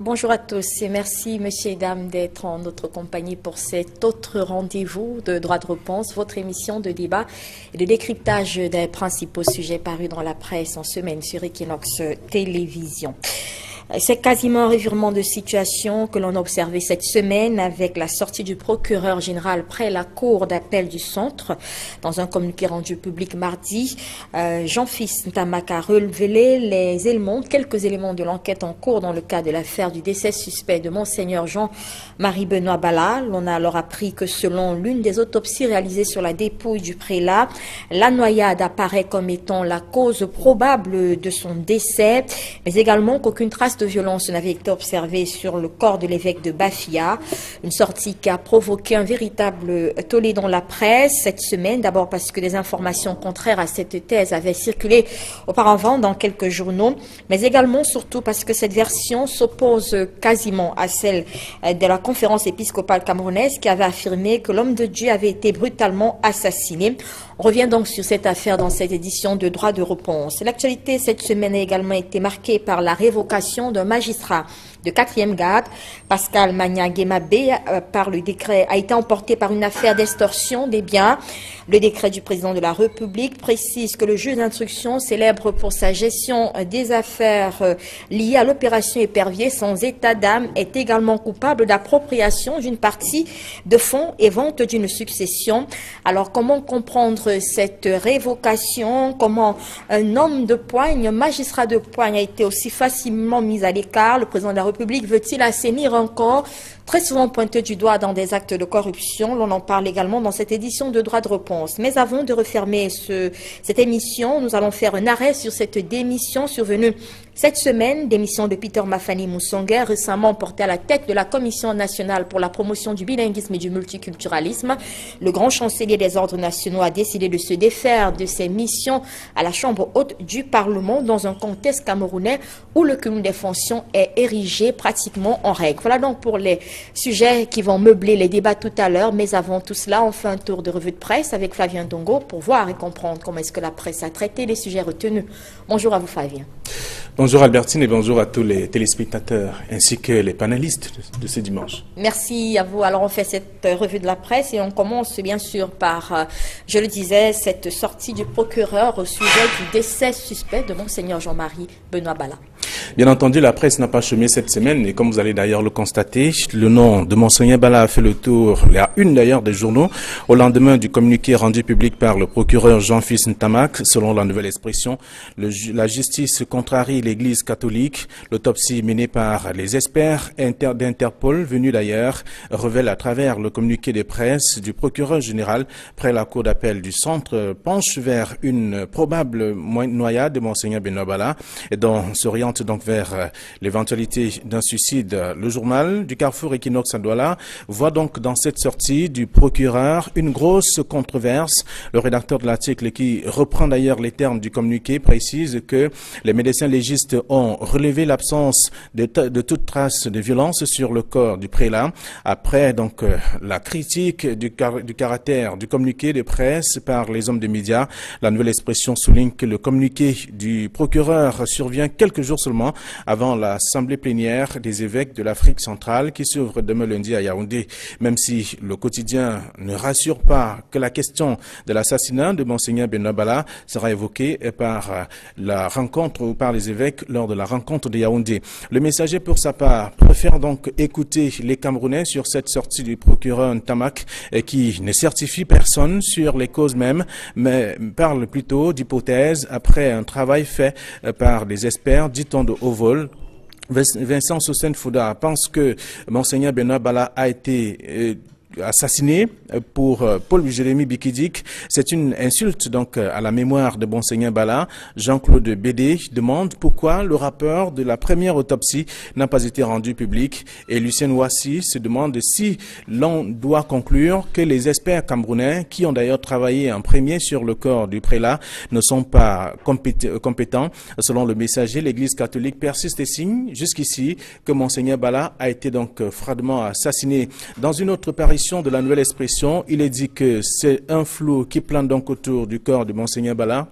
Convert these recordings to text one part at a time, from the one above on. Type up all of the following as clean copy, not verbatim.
Bonjour à tous et merci, messieurs et dames, d'être en notre compagnie pour cet autre rendez-vous de Droit de réponse, votre émission de débat et de décryptage des principaux sujets parus dans la presse en semaine sur Equinox Télévision. C'est quasiment un revirement de situation que l'on a observé cette semaine avec la sortie du procureur général près la cour d'appel du centre. Dans un communiqué rendu public mardi, Jean-Fils Ntamak a relevé quelques éléments de l'enquête en cours dans le cas de l'affaire du décès suspect de Monseigneur Jean-Marie Benoît Bala. L'on a alors appris que selon l'une des autopsies réalisées sur la dépouille du prélat, la noyade apparaît comme étant la cause probable de son décès, mais également qu'aucune trace de violence n'avait été observée sur le corps de l'évêque de Bafia. Une sortie qui a provoqué un véritable tollé dans la presse cette semaine. D'abord parce que des informations contraires à cette thèse avaient circulé auparavant dans quelques journaux, mais également surtout parce que cette version s'oppose quasiment à celle de la conférence épiscopale camerounaise qui avait affirmé que l'homme de Dieu avait été brutalement assassiné. On revient donc sur cette affaire dans cette édition de Droit de réponse. L'actualité cette semaine a également été marquée par la révocation d'un magistrat de 4e grade, Pascal Magna-Guémabé, par le décret, a été emporté par une affaire d'extorsion des biens. Le décret du président de la République précise que le juge d'instruction, célèbre pour sa gestion des affaires liées à l'opération Épervier sans état d'âme, est également coupable d'appropriation d'une partie de fonds et vente d'une succession. Alors, comment comprendre cette révocation? Comment un homme de poigne, un magistrat de poigne a été aussi facilement mis à l'écart? Le président de la République veut-il assainir encore, très souvent pointé du doigt dans des actes de corruption? L'on en parle également dans cette édition de Droit de réponse. Mais avant de refermer cette émission, nous allons faire un arrêt sur cette démission survenue cette semaine, démission de Peter Mafani Moussonguer, récemment porté à la tête de la Commission nationale pour la promotion du bilinguisme et du multiculturalisme. Le grand chancelier des ordres nationaux a décidé de se défaire de ses missions à la Chambre haute du Parlement dans un contexte camerounais où le cumul des fonctions est érigé pratiquement en règle. Voilà donc pour les sujets qui vont meubler les débats tout à l'heure. Mais avant tout cela, on fait un tour de revue de presse avec Flavien Dongo pour voir et comprendre comment est-ce que la presse a traité les sujets retenus. Bonjour à vous, Flavien. Bonjour Albertine et bonjour à tous les téléspectateurs ainsi que les panélistes de ce dimanche. Merci à vous. Alors on fait cette revue de la presse et on commence bien sûr par, je le disais, cette sortie du procureur au sujet du décès suspect de Monseigneur Jean-Marie Benoît Bala. Bien entendu, la presse n'a pas chômé cette semaine et comme vous allez d'ailleurs le constater, le nom de Monseigneur Bala a fait le tour, la une d'ailleurs des journaux, au lendemain du communiqué rendu public par le procureur Jean-Fils Ntamak. Selon la nouvelle expression, la justice contrarie l'Église catholique. L'autopsie menée par les experts d'Interpol venus d'ailleurs révèle à travers le communiqué de presse du procureur général près la cour d'appel du centre penche vers une probable noyade de Monseigneur Benoît Bala et dont s'oriente donc vers l'éventualité d'un suicide. Le journal du Carrefour Equinox à Douala voit donc dans cette sortie du procureur une grosse controverse. Le rédacteur de l'article, qui reprend d'ailleurs les termes du communiqué, précise que les médecins légistes ont relevé l'absence de toute trace de violence sur le corps du prélat. Après donc la critique du caractère du communiqué de presse par les hommes des médias, la nouvelle expression souligne que le communiqué du procureur survient quelques jours seulement avant l'assemblée plénière des évêques de l'Afrique centrale qui s'ouvre demain lundi à Yaoundé. Même si le quotidien ne rassure pas que la question de l'assassinat de Monseigneur Benoît Bala sera évoquée par la rencontre ou par les évêques lors de la rencontre de Yaoundé. Le messager, pour sa part, préfère donc écouter les Camerounais sur cette sortie du procureur Ntamak qui ne certifie personne sur les causes mêmes, mais parle plutôt d'hypothèses après un travail fait par des experts, dit-on de haut vol. Vincent Sossen Fouda pense que Monseigneur Benoît Bala a été assassiné pour Paul Jérémy Bikidik. C'est une insulte donc à la mémoire de Monseigneur Bala. Jean-Claude Bédé demande pourquoi le rapport de la première autopsie n'a pas été rendu public et Lucien Ouassi se demande si l'on doit conclure que les experts camerounais qui ont d'ailleurs travaillé en premier sur le corps du prélat ne sont pas compétents. Selon le messager, l'Église catholique persiste et signe jusqu'ici que Monseigneur Bala a été donc froidement assassiné. Dans une autre parution de la nouvelle expression, il est dit que c'est un flou qui plane donc autour du corps de Monseigneur Bala.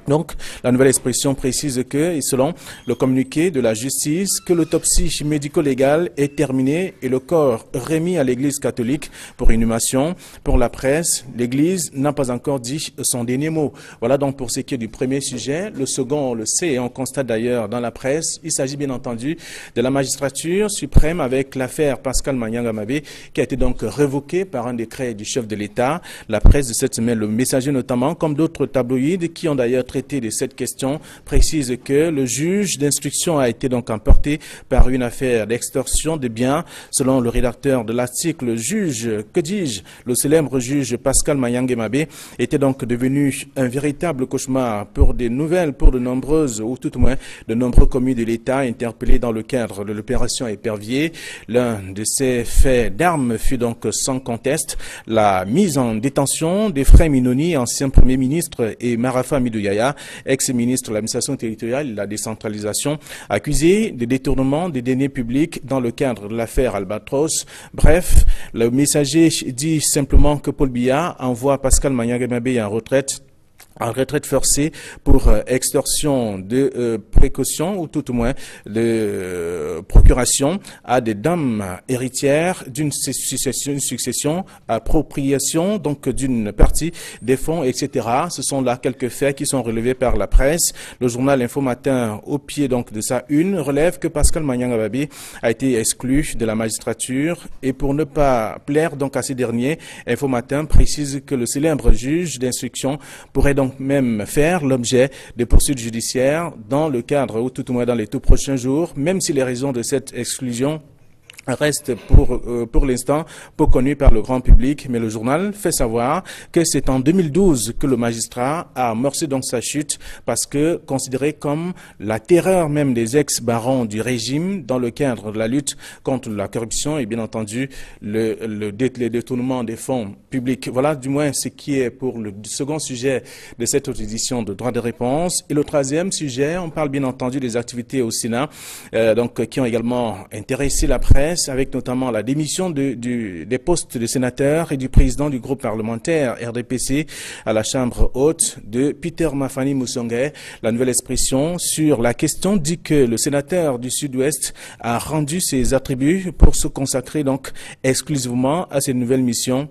Donc, la nouvelle expression précise que, et selon le communiqué de la justice, que l'autopsie médico-légale est terminée et le corps remis à l'Église catholique pour inhumation. Pour la presse, l'Église n'a pas encore dit son dernier mot. Voilà donc pour ce qui est du premier sujet. Le second, on le sait et on constate d'ailleurs dans la presse, il s'agit bien entendu de la magistrature suprême avec l'affaire Pascal Manyanga Mabé qui a été donc révoquée par un décret du chef de l'État. La presse de cette semaine, le Messager notamment, comme d'autres tabloïds qui ont d'ailleurs traité de cette question, précise que le juge d'instruction a été donc emporté par une affaire d'extorsion de biens. Selon le rédacteur de l'article, le juge, que dis-je, le célèbre juge Pascal Manyanga Mabé était donc devenu un véritable cauchemar pour de nombreuses, ou tout au moins de nombreux commis de l'État interpellés dans le cadre de l'opération Épervier. L'un de ces faits d'armes fut donc sans conteste la mise en détention d'Ephraim Inoni, ancien Premier ministre, et Marafa Midouyaya, ex-ministre de l'administration territoriale et de la décentralisation, accusé de détournement des deniers publics dans le cadre de l'affaire Albatros. Bref, le Messager dit simplement que Paul Biya envoie Pascal Manyanga Mabé en retraite forcée pour extorsion de précaution ou tout au moins de procuration à des dames héritières d'une succession, appropriation donc d'une partie des fonds, etc. Ce sont là quelques faits qui sont relevés par la presse. Le journal Info Matin, au pied donc de sa une, relève que Pascal Manyanga Mabé a été exclu de la magistrature et pour ne pas plaire donc à ces derniers, Info Matin précise que le célèbre juge d'instruction pourrait donc même faire l'objet de poursuites judiciaires dans le cadre, ou tout au moins dans les tout prochains jours, même si les raisons de cette exclusion reste pour l'instant peu connu par le grand public, mais le journal fait savoir que c'est en 2012 que le magistrat a amorcé donc sa chute parce que considéré comme la terreur même des ex-barons du régime dans le cadre de la lutte contre la corruption et bien entendu les détournements des fonds publics. Voilà du moins ce qui est pour le second sujet de cette autre édition de Droit de réponse. Et le troisième sujet, on parle bien entendu des activités au Sénat donc qui ont également intéressé la presse, avec notamment la démission des postes de sénateurs et du président du groupe parlementaire RDPC à la Chambre haute de Peter Mafani Musonge. La nouvelle expression sur la question dit que le sénateur du Sud-Ouest a rendu ses attributs pour se consacrer donc exclusivement à cette nouvelle mission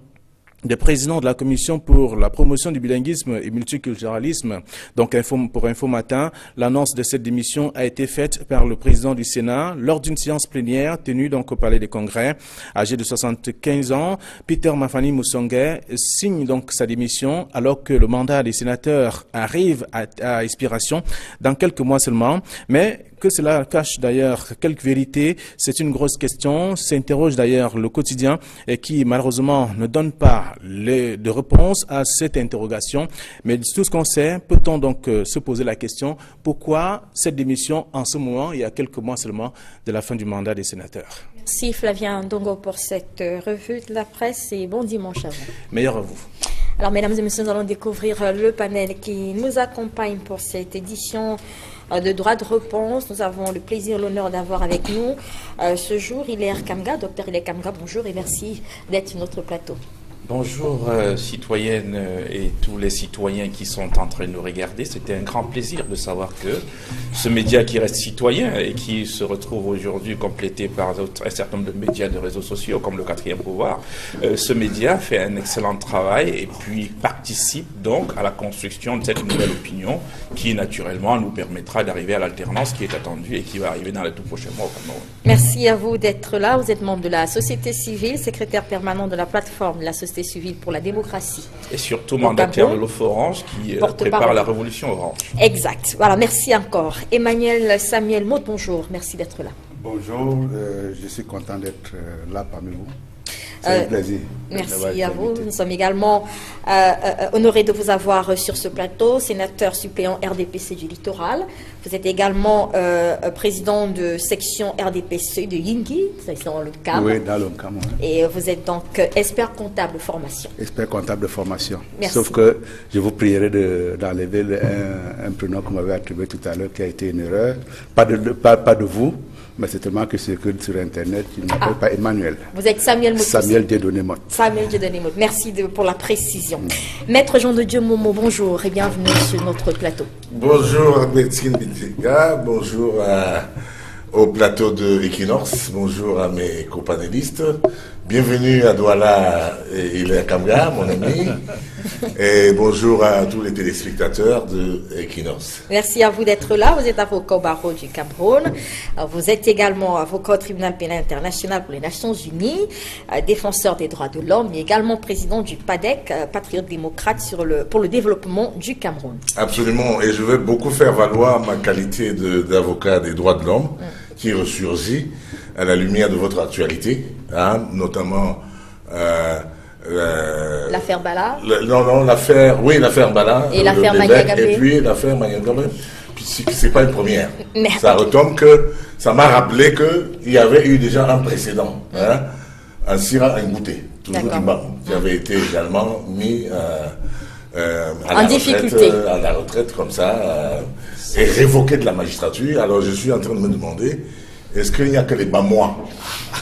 de président de la commission pour la promotion du bilinguisme et multiculturalisme. Donc pour Info Matin, l'annonce de cette démission a été faite par le président du Sénat lors d'une séance plénière tenue donc au Palais des Congrès. Âgé de 75 ans, Peter Mafani Musonge signe donc sa démission alors que le mandat des sénateurs arrive à expiration dans quelques mois seulement. Mais que cela cache d'ailleurs quelques vérités, c'est une grosse question, s'interroge d'ailleurs le quotidien et qui malheureusement ne donne pas de réponse à cette interrogation. Mais tout ce qu'on sait, peut-on donc se poser la question, pourquoi cette démission en ce moment, il y a quelques mois seulement, de la fin du mandat des sénateurs? Merci Flavien Ndongo pour cette revue de la presse et bon dimanche à vous. Meilleur à vous. Alors mesdames et messieurs, nous allons découvrir le panel qui nous accompagne pour cette édition de droit de réponse. Nous avons le plaisir, l'honneur d'avoir avec nous ce jour Hilaire Kamga. Docteur Hilaire Kamga, bonjour et merci d'être sur notre plateau. Bonjour citoyennes et tous les citoyens qui sont en train de nous regarder. C'était un grand plaisir de savoir que ce média qui reste citoyen et qui se retrouve aujourd'hui complété par un certain nombre de médias de réseaux sociaux comme le Quatrième Pouvoir, ce média fait un excellent travail et puis participe donc à la construction de cette nouvelle opinion qui naturellement nous permettra d'arriver à l'alternance qui est attendue et qui va arriver dans les tout prochains mois au Cameroun. Merci à vous d'être là. Vous êtes membre de la société civile, secrétaire permanent de la plateforme de la société civile pour la démocratie. Et surtout mandataire de l'OFF Orange qui prépare la révolution Orange. Exact. Voilà, merci encore. Emmanuel Samuel Maud, bonjour. Merci d'être là. Bonjour, je suis content d'être là parmi vous. C'est un plaisir. Merci à vous. Nous sommes également honorés de vous avoir sur ce plateau, sénateur suppléant RDPC du littoral. Vous êtes également président de section RDPC de Yingui, c'est dans le CAM. Oui, dans le CAM. Oui. Et vous êtes donc expert comptable de formation. Expert comptable de formation. Merci. Sauf que je vous prierai d'enlever un prénom que vous m'avez attribué tout à l'heure qui a été une erreur. Pas de vous, Mais c'est tellement que circule sur Internet, il ne m'appelle pas Emmanuel. Vous êtes Samuel Mout. Samuel Dieudonné-Motte. Samuel Dieudonné-Motte. Merci pour la précision. Maître Jean de Dieu Momo, bonjour et bienvenue sur notre plateau. Bonjour à Betty Bitika, bonjour au plateau de Equinox, bonjour à mes copanélistes, bienvenue à Douala et Ilia Kamga, mon ami, et bonjour à tous les téléspectateurs de Equinox. Merci à vous d'être là. Vous êtes avocat au barreau du Cameroun. Vous êtes également avocat au tribunal pénal international pour les Nations Unies, défenseur des droits de l'homme, mais également président du PADEC, patriote démocrate pour le développement du Cameroun. Absolument, et je vais beaucoup faire valoir ma qualité d'avocat des droits de l'homme qui ressurgit à la lumière de votre actualité, hein, notamment l'affaire Bala. L'affaire Bala. Et l'affaire Maniagabé. Et puis l'affaire Maniagabé. C'est pas une première. Merci. Ça retombe que ça m'a rappelé qu'il y avait eu déjà un précédent, hein, un Sira Ngouté, toujours du Baron, qui avait été également mis à la retraite comme ça, et révoqué de la magistrature. Alors je suis en train de me demander, est-ce qu'il n'y a que les Bamois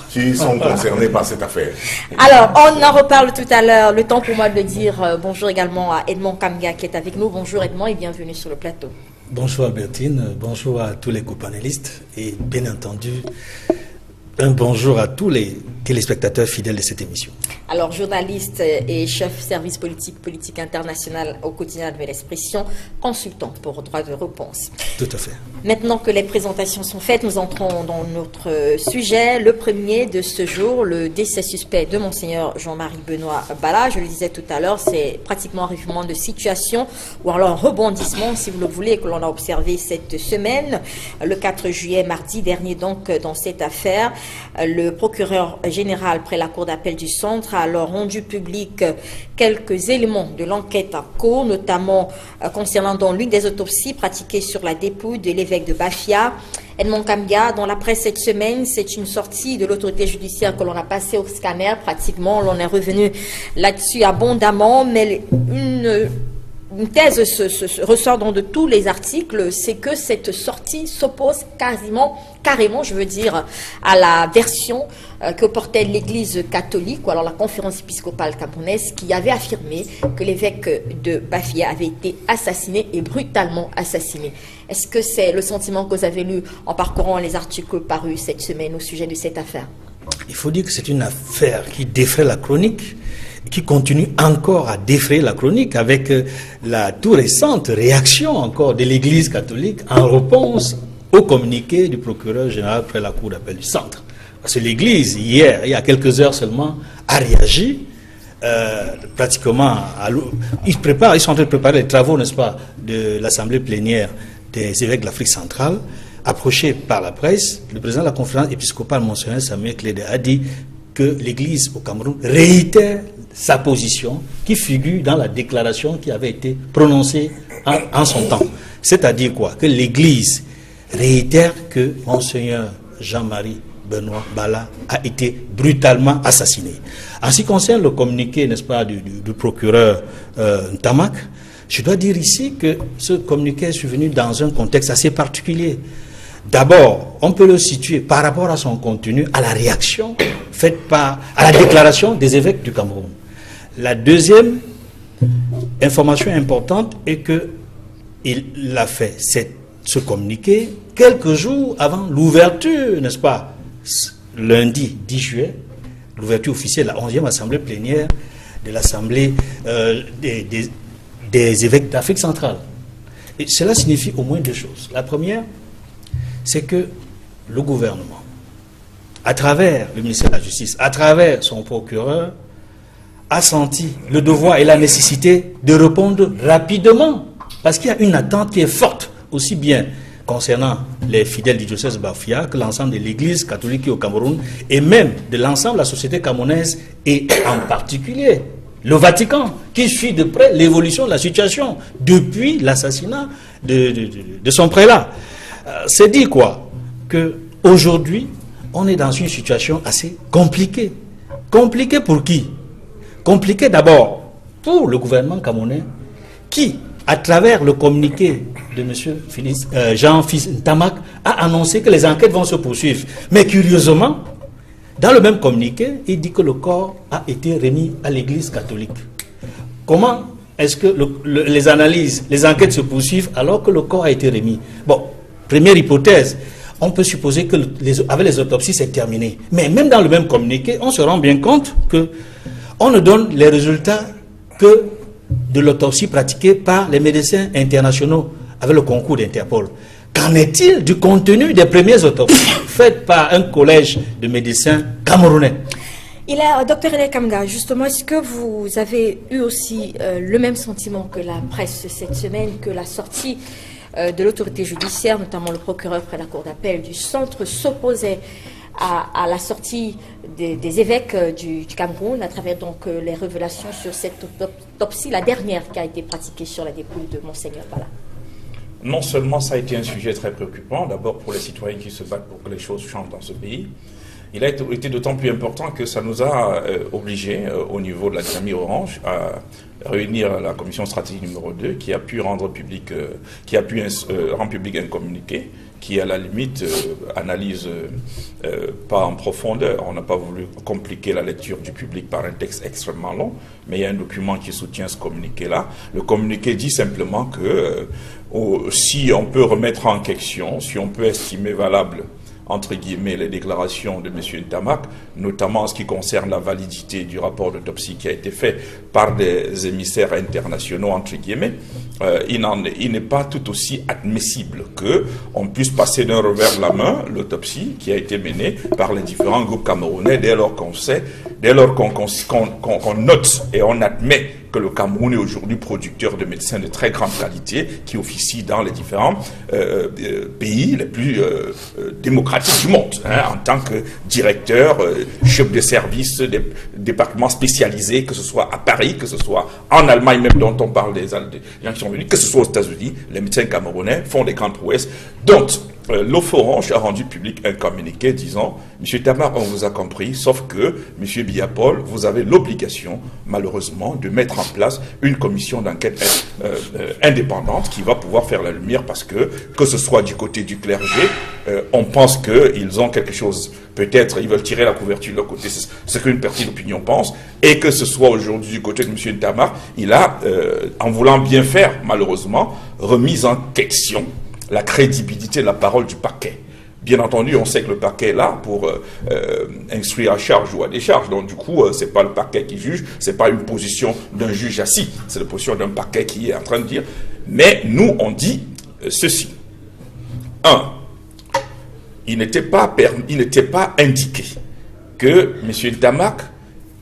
qui sont concernés par cette affaire? Alors, on en reparle tout à l'heure. Le temps pour moi de dire bonjour également à Edmond Kamga qui est avec nous. Bonjour Edmond et bienvenue sur le plateau. Bonjour Albertine, bonjour à tous les co-panélistes et bien entendu un bonjour à tous les téléspectateurs fidèles de cette émission. Alors, journaliste et chef service politique international au quotidien de l'Expression, consultant pour droit de réponse. Tout à fait. Maintenant que les présentations sont faites, nous entrons dans notre sujet. Le premier de ce jour, le décès suspect de Monseigneur Jean-Marie Benoît Bala. Je le disais tout à l'heure, c'est pratiquement un revirement de situation ou alors un rebondissement, si vous le voulez, que l'on a observé cette semaine. Le 4 juillet, mardi dernier, donc, dans cette affaire, le procureur général près la Cour d'appel du Centre a alors rendu public quelques éléments de l'enquête en cours, notamment concernant l'une des autopsies pratiquées sur la dépouille de l'évêque de Bafia, Edmond Kamga. Dans la presse cette semaine, c'est une sortie de l'autorité judiciaire que l'on a passée au scanner, pratiquement, l'on est revenu là-dessus abondamment, mais une thèse ressort de tous les articles, c'est que cette sortie s'oppose carrément, je veux dire, à la version que portait l'Église catholique, ou alors la conférence épiscopale camerounaise, qui avait affirmé que l'évêque de Bafia avait été assassiné et brutalement assassiné. Est-ce que c'est le sentiment que vous avez lu en parcourant les articles parus cette semaine au sujet de cette affaire? Il faut dire que c'est une affaire qui défraie la chronique, qui continue encore à défrayer la chronique avec la tout récente réaction encore de l'Église catholique en réponse au communiqué du procureur général près la Cour d'appel du Centre. Parce que l'Église, hier, il y a quelques heures seulement, a réagi pratiquement. Ils sont en train de préparer les travaux, n'est-ce pas, de l'Assemblée plénière des évêques de l'Afrique centrale. Approché par la presse, le président de la conférence épiscopale, Monseigneur Samuel Clédé, a dit que l'Église au Cameroun réitère sa position qui figure dans la déclaration qui avait été prononcée en son temps. C'est-à-dire quoi? Que l'Église réitère que Monseigneur Jean-Marie Benoît Bala a été brutalement assassiné. En ce qui concerne le communiqué, n'est-ce pas, du procureur Ntamak, je dois dire ici que ce communiqué est survenu dans un contexte assez particulier. D'abord, on peut le situer par rapport à son contenu, à la réaction faite à la déclaration des évêques du Cameroun. La deuxième information importante est qu'il a fait ce communiqué quelques jours avant l'ouverture, n'est-ce pas, lundi 10 juillet, l'ouverture officielle de la 11e Assemblée plénière de l'Assemblée des évêques d'Afrique centrale. Et cela signifie au moins deux choses. La première, c'est que le gouvernement, à travers le ministère de la Justice, à travers son procureur, a senti le devoir et la nécessité de répondre rapidement. Parce qu'il y a une attente qui est forte, aussi bien concernant les fidèles du diocèse Bafia que l'ensemble de l'Église catholique au Cameroun et même de l'ensemble de la société camerounaise et en particulier le Vatican qui suit de près l'évolution de la situation depuis l'assassinat de son prélat. C'est dit quoi? Qu'aujourd'hui, on est dans une situation assez compliquée. Compliquée pour qui? Compliquée d'abord pour le gouvernement camerounais qui, à travers le communiqué de M. Jean-Fils Ntamak, a annoncé que les enquêtes vont se poursuivre. Mais curieusement, dans le même communiqué, il dit que le corps a été remis à l'Église catholique. Comment est-ce que les analyses, les enquêtes se poursuivent alors que le corps a été remis? Bon, première hypothèse, on peut supposer que avec les autopsies, c'est terminé. Mais même dans le même communiqué, on se rend bien compte que on ne donne les résultats que de l'autopsie pratiquée par les médecins internationaux avec le concours d'Interpol. Qu'en est-il du contenu des premières autopsies faites par un collège de médecins camerounais? Dr René Kamga, justement, est-ce que vous avez eu aussi le même sentiment que la presse cette semaine, que la sortie de l'autorité judiciaire, notamment le procureur près la cour d'appel du centre, s'opposait à la sortie des évêques du Cameroun à travers donc les révélations sur cette autopsie, la dernière qui a été pratiquée sur la dépouille de Monseigneur Bala? Non seulement ça a été un sujet très préoccupant, d'abord pour les citoyens qui se battent pour que les choses changent dans ce pays, il a été d'autant plus important que ça nous a obligés, au niveau de la famille Orange, à réunir la commission stratégique numéro 2 qui a pu rendre public, rendre public un communiqué qui, à la limite, analyse pas en profondeur. On n'a pas voulu compliquer la lecture du public par un texte extrêmement long, mais il y a un document qui soutient ce communiqué-là. Le communiqué dit simplement que si on peut remettre en question, si on peut estimer valable entre guillemets, les déclarations de M. Ntamak, notamment en ce qui concerne la validité du rapport d'autopsie qui a été fait par des émissaires internationaux, entre guillemets, il n'est pas tout aussi admissible qu'on puisse passer d'un revers de la main l'autopsie qui a été menée par les différents groupes camerounais dès lors qu'on sait, dès lors qu'on note et on admet que le Cameroun est aujourd'hui producteur de médecins de très grande qualité qui officient dans les différents pays les plus démocratiques du monde, hein, en tant que directeur, chef de service, des départements spécialisés, que ce soit à Paris, que ce soit en Allemagne même dont on parle des gens qui sont venus, que ce soit aux États-Unis, les médecins camerounais font des grandes prouesses. Donc, l'Oforange a rendu public un communiqué disant « Monsieur Tamar, on vous a compris, sauf que, Monsieur Biapol, vous avez l'obligation, malheureusement, de mettre en place une commission d'enquête indépendante qui va pouvoir faire la lumière parce que ce soit du côté du clergé, on pense qu'ils ont quelque chose, peut-être ils veulent tirer la couverture de leur côté, c'est ce qu'une partie de l'opinion pense, et que ce soit aujourd'hui du côté de Monsieur Tamar, il a, en voulant bien faire, malheureusement, remis en question la crédibilité de la parole du parquet. Bien entendu, on sait que le parquet est là pour instruire à charge ou à décharge. Donc, du coup, c'est pas le parquet qui juge, c'est pas une position d'un juge assis, c'est la position d'un parquet qui est en train de dire. Mais nous, on dit ceci. 1. Il n'était pas indiqué que M. Ntamak,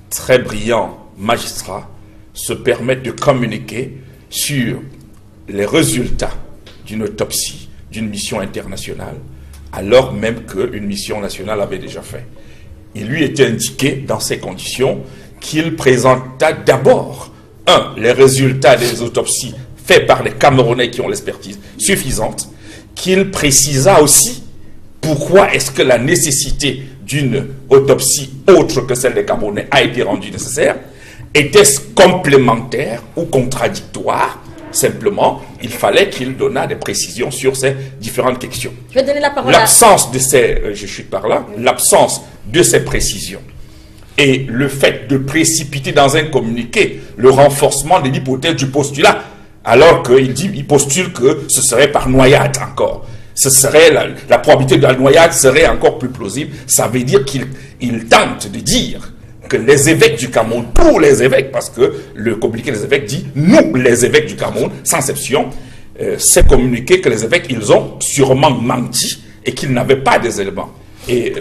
très brillant magistrat, se permette de communiquer sur les résultats d'une autopsie, d'une mission internationale, alors même qu'une mission nationale avait déjà fait. Il lui était indiqué, dans ces conditions, qu'il présenta d'abord, les résultats des autopsies faits par les Camerounais qui ont l'expertise suffisante, qu'il précisa aussi pourquoi est-ce que la nécessité d'une autopsie autre que celle des Camerounais a été rendue nécessaire. Était-ce complémentaire ou contradictoire? Simplement, il fallait qu'il donnât des précisions sur ces différentes questions. Je vais donner la parole l'absence de ces, je suis par là, l'absence de ces précisions et le fait de précipiter dans un communiqué le renforcement de l'hypothèse du postulat, alors qu'il postule que ce serait par noyade encore. Ce serait la probabilité de la noyade serait encore plus plausible. Ça veut dire qu'il tente de dire que les évêques du Cameroun, tous les évêques, parce que le communiqué des évêques dit « nous, les évêques du Cameroun », sans exception, c'est communiqué que les évêques, ils ont sûrement menti et qu'ils n'avaient pas des éléments. Et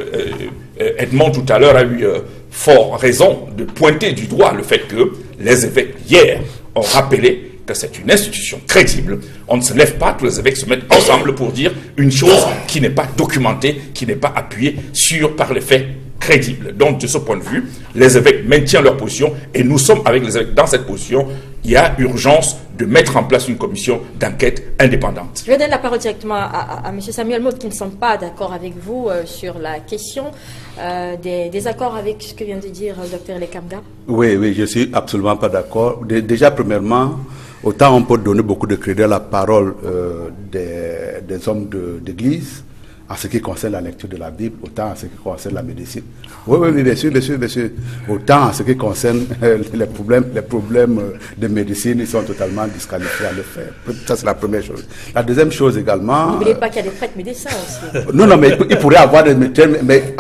Edmond, tout à l'heure, a eu fort raison de pointer du doigt le fait que les évêques, hier, ont rappelé que c'est une institution crédible. On ne se lève pas, tous les évêques se mettent ensemble pour dire une chose qui n'est pas documentée, qui n'est pas appuyée par les faits crédible. Donc, de ce point de vue, les évêques maintiennent leur position et nous sommes avec les évêques dans cette position. Il y a urgence de mettre en place une commission d'enquête indépendante. Je vais donner la parole directement à M. Samuel Maud qui ne semble pas d'accord avec vous sur la question des accords avec ce que vient de dire le Dr Lekamga. Oui, je suis absolument pas d'accord. Déjà, premièrement, Autant on peut donner beaucoup de crédit à la parole des hommes d'église en ce qui concerne la lecture de la Bible, autant en ce qui concerne la médecine. Oui, bien sûr. Autant en ce qui concerne les problèmes de médecine, ils sont totalement disqualifiés à le faire. Ça, c'est la première chose. La deuxième chose également... N'oubliez pas qu'il y a des prêtres médecins aussi. Non, mais il pourrait avoir des médecins, mais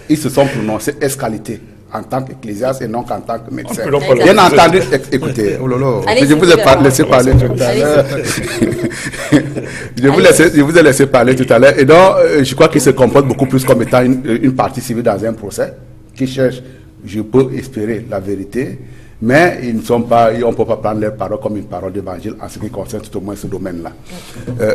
ils se sont prononcés esqualité en tant qu'ecclésiaste et non qu'en tant que médecin. Bien entendu, écoutez, je vous ai laissé parler tout à l'heure. Je vous ai laissé parler tout à l'heure. Et donc, je crois qu'ils se comportent beaucoup plus comme étant une partie civile dans un procès, qui cherche, je peux espérer, la vérité, mais ils ne sont pas, on ne peut pas prendre leur parole comme une parole d'évangile en ce qui concerne tout au moins ce domaine-là.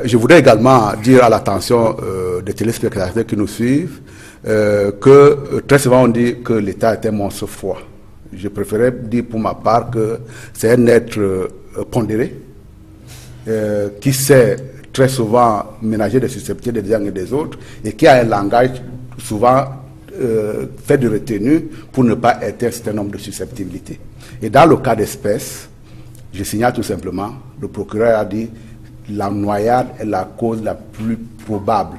Je voudrais également dire à l'attention des téléspectateurs qui nous suivent que très souvent on dit que l'État est un monstre froid. Je préférais dire pour ma part que c'est un être pondéré qui sait très souvent ménager des susceptibilités des uns et des autres et qui a un langage souvent fait de retenue pour ne pas être un certain nombre de susceptibilités. Et dans le cas d'espèce, je signale tout simplement, le procureur a dit la noyade est la cause la plus probable,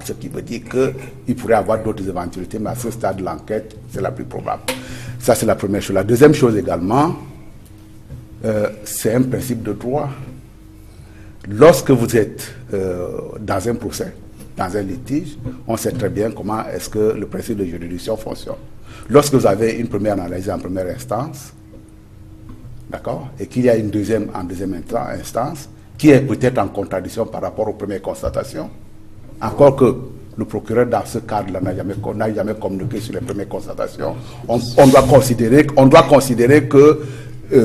ce qui veut dire qu'il pourrait avoir d'autres éventualités, mais à ce stade de l'enquête, c'est la plus probable. Ça, c'est la première chose. La deuxième chose également, c'est un principe de droit. Lorsque vous êtes dans un procès, dans un litige, on sait très bien comment est-ce que le principe de juridiction fonctionne. Lorsque vous avez une première analyse en première instance, d'accord, et qu'il y a une deuxième en deuxième instance, qui est peut-être en contradiction par rapport aux premières constatations, encore que le procureur dans ce cadre-là n'a jamais communiqué sur les premières constatations, on doit considérer que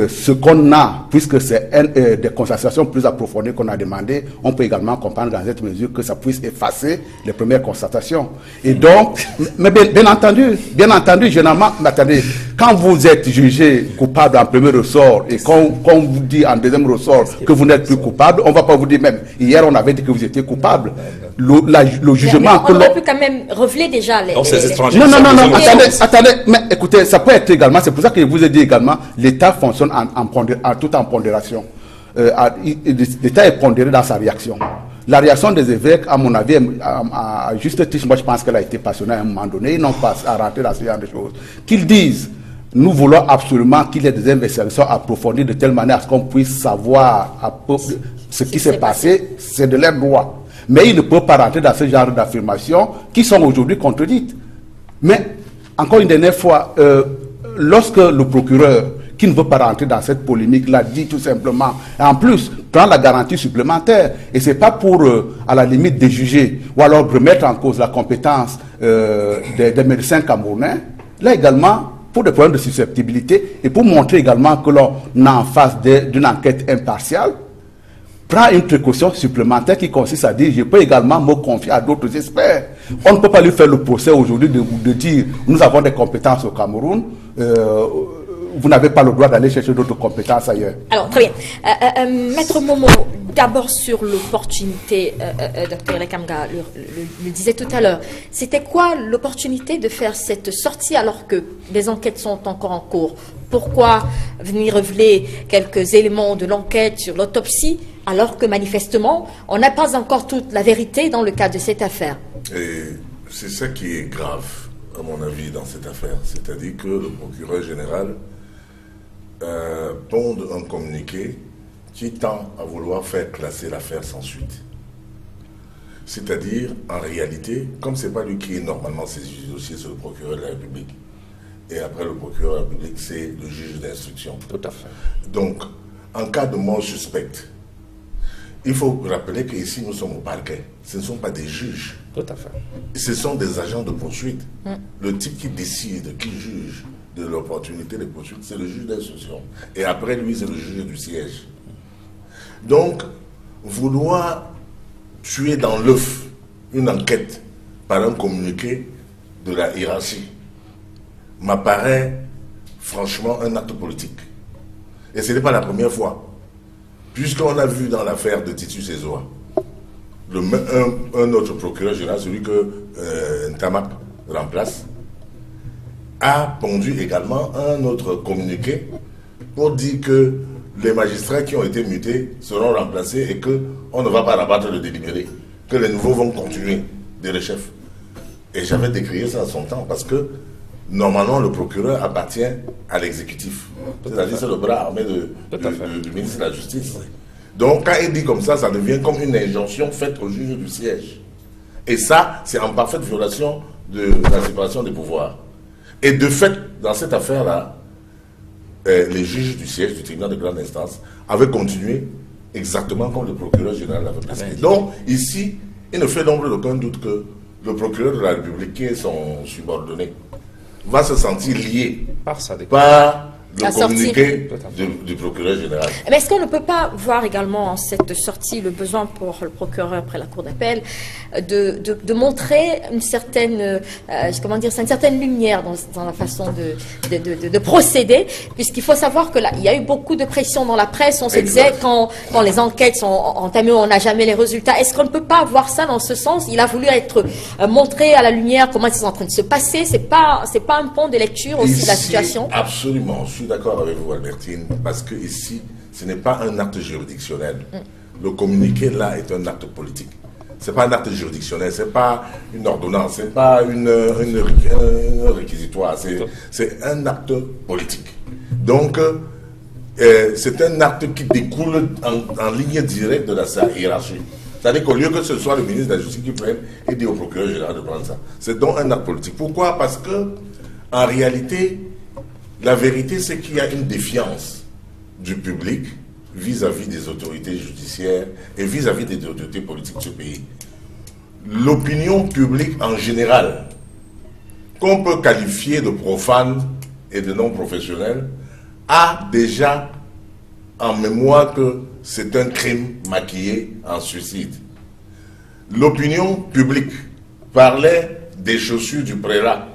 ce qu'on a, puisque c'est des constatations plus approfondies qu'on a demandé, on peut également comprendre dans cette mesure que ça puisse effacer les premières constatations. Et donc, mais bien entendu, généralement, attendez, quand vous êtes jugé coupable en premier ressort et qu'on vous dit en deuxième ressort que vous n'êtes plus coupable, on ne va pas vous dire même, hier on avait dit que vous étiez coupable. Le jugement... Mais on aurait pu quand même reveler déjà les... Non, attendez, mais écoutez, ça peut être également, c'est pour ça que je vous ai dit également, l'État fonctionne tout en pondération. L'État est pondéré dans sa réaction. La réaction des évêques, à mon avis, à juste titre, moi je pense qu'elle a été passionnée à un moment donné, ils n'ont pas à rentrer dans ce genre de choses. Qu'ils disent, nous voulons absolument qu'il y ait des investigations approfondies de telle manière à ce qu'on puisse savoir ce qui s'est passé, c'est de leur droit. Mais ils ne peuvent pas rentrer dans ce genre d'affirmations qui sont aujourd'hui contredites. Mais, encore une dernière fois, lorsque le procureur, qui ne veut pas rentrer dans cette polémique, l'a dit tout simplement, et en plus, prend la garantie supplémentaire, et ce n'est pas pour, à la limite, déjuger, ou alors remettre en cause la compétence des médecins camerounais, là également, pour des problèmes de susceptibilité, et pour montrer également que l'on est en face d'une enquête impartiale, prend une précaution supplémentaire qui consiste à dire je peux également me confier à d'autres experts. On ne peut pas lui faire le procès aujourd'hui de dire nous avons des compétences au Cameroun, vous n'avez pas le droit d'aller chercher d'autres compétences ailleurs. Alors, très bien. Maître Momo, d'abord sur l'opportunité, Dr. Lekamga le disait tout à l'heure, c'était quoi l'opportunité de faire cette sortie alors que les enquêtes sont encore en cours? Pourquoi venir révéler quelques éléments de l'enquête sur l'autopsie alors que manifestement, on n'a pas encore toute la vérité dans le cas de cette affaire? Et c'est ça qui est grave, à mon avis, dans cette affaire. C'est-à-dire que le procureur général ponde un communiqué qui tend à vouloir faire classer l'affaire sans suite. C'est-à-dire, en réalité, comme ce n'est pas lui qui est normalement saisi du dossier, c'est le procureur de la République. Et après le procureur de la République, c'est le juge d'instruction. Tout à fait. Donc, en cas de mort suspecte, il faut rappeler qu'ici, nous sommes au parquet. Ce ne sont pas des juges. Tout à fait. Ce sont des agents de poursuite. Le type qui décide, qui juge de l'opportunité de poursuite, c'est le juge d'instruction. Et après lui, c'est le juge du siège. Donc, vouloir tuer dans l'œuf une enquête par un communiqué de la hiérarchie m'apparaît franchement un acte politique. Et ce n'est pas la première fois. Puisqu'on a vu dans l'affaire de Titus Ezoa, un autre procureur général, celui que Ntamak remplace, a pondu également un autre communiqué pour dire que les magistrats qui ont été mutés seront remplacés et qu'on ne va pas rabattre le délibéré, que les nouveaux vont continuer des rechefs. Et j'avais décrié ça à son temps parce que normalement le procureur appartient à l'exécutif. C'est-à-dire c'est le bras armé du ministre de la Justice. Donc quand il dit comme ça, ça devient comme une injonction faite au juge du siège. Et ça, c'est en parfaite violation de la séparation des pouvoirs. Et de fait, dans cette affaire-là, les juges du siège du tribunal de grande instance avaient continué exactement comme le procureur général l'avait prescrit. Donc ici, il ne fait l'ombre d'aucun doute que le procureur de la République, qui est son subordonné, va se sentir lié par le communiqué du procureur général. Mais est-ce qu'on ne peut pas voir également en cette sortie le besoin pour le procureur après la cour d'appel de montrer une certaine, comment dire, une certaine lumière dans la façon de procéder, puisqu'il faut savoir que là, il y a eu beaucoup de pression dans la presse. On se disait quand les enquêtes sont entamées, on n'a jamais les résultats. Est-ce qu'on ne peut pas voir ça dans ce sens? Il a voulu être montré à la lumière comment c'est en train de se passer. C'est pas un pont de lecture aussi de la situation? Absolument. Je suis d'accord avec vous, Albertine, parce que ici, ce n'est pas un acte juridictionnel. Le communiqué, là, est un acte politique. Ce n'est pas un acte juridictionnel, ce n'est pas une ordonnance, ce n'est pas un réquisitoire, c'est un acte politique. Donc, c'est un acte qui découle en ligne directe de sa hiérarchie. C'est-à-dire qu'au lieu que ce soit le ministre de la Justice qui prenne et dit au procureur général de prendre ça, c'est donc un acte politique. Pourquoi? Parce que, en réalité, la vérité, c'est qu'il y a une défiance du public vis-à-vis des autorités judiciaires et vis-à-vis des autorités politiques de ce pays. L'opinion publique en général, qu'on peut qualifier de profane et de non professionnel, a déjà en mémoire que c'est un crime maquillé en suicide. L'opinion publique parlait des chaussures du prélat,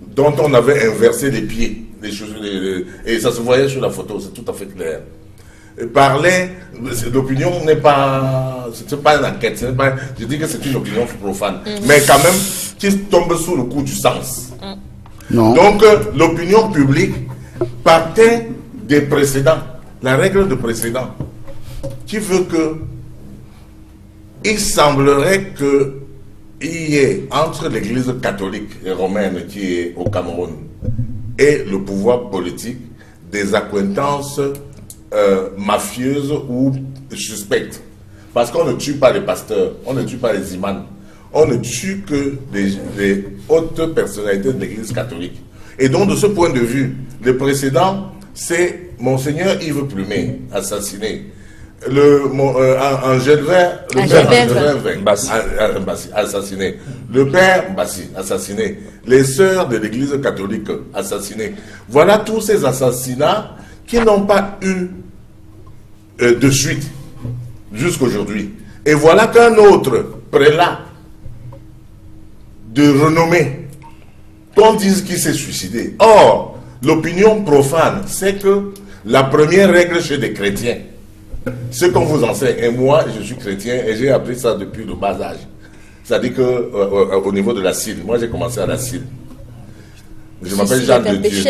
dont on avait inversé les pieds, les chaussures, et ça se voyait sur la photo, c'est tout à fait clair. L'opinion n'est pas, c'est pas une enquête, je dis que c'est une opinion profane, mais quand même qui tombe sous le coup du sens. Non. Donc l'opinion publique partait des précédents, la règle de précédent, qui veut que il semblerait que il y ait entre l'église catholique et romaine qui est au Cameroun et le pouvoir politique des accointances mafieuses ou suspectes. Parce qu'on ne tue pas les pasteurs, on ne tue pas les imams, on ne tue que les hautes personnalités de l'église catholique. Et donc de ce point de vue, le précédent, c'est Monseigneur Yves Plumet, assassiné. Angèle Vert, assassiné. Le père Bassi, assassiné. Les sœurs de l'église catholique, assassinées. Voilà tous ces assassinats qui n'ont pas eu de suite jusqu'aujourd'hui. Et voilà qu'un autre prélat de renommée, qu'on dise qu'il s'est suicidé. Or, l'opinion profane, c'est que la première règle chez les chrétiens, ce qu'on vous enseigne, et moi je suis chrétien et j'ai appris ça depuis le bas âge. C'est-à-dire qu'au niveau de la Syrie, moi j'ai commencé à la Syrie. Je m'appelle Jean de Dieu.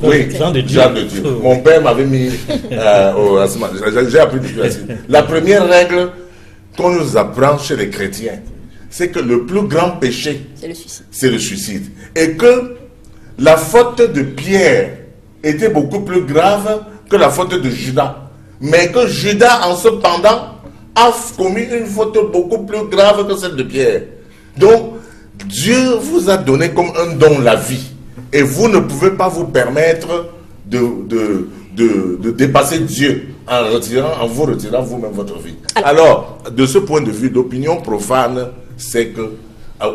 Oui, Jean de Dieu. Mon père m'avait mis j'ai appris depuis la Syrie. La première règle qu'on nous apprend chez les chrétiens, c'est que le plus grand péché, c'est le suicide. Et que la faute de Pierre était beaucoup plus grave que la faute de Judas. Mais que Judas, en se pendant, a commis une faute beaucoup plus grave que celle de Pierre. Donc, Dieu vous a donné comme un don la vie. Et vous ne pouvez pas vous permettre de dépasser Dieu en vous retirant vous-même votre vie. Alors, de ce point de vue, l'opinion profane, c'est que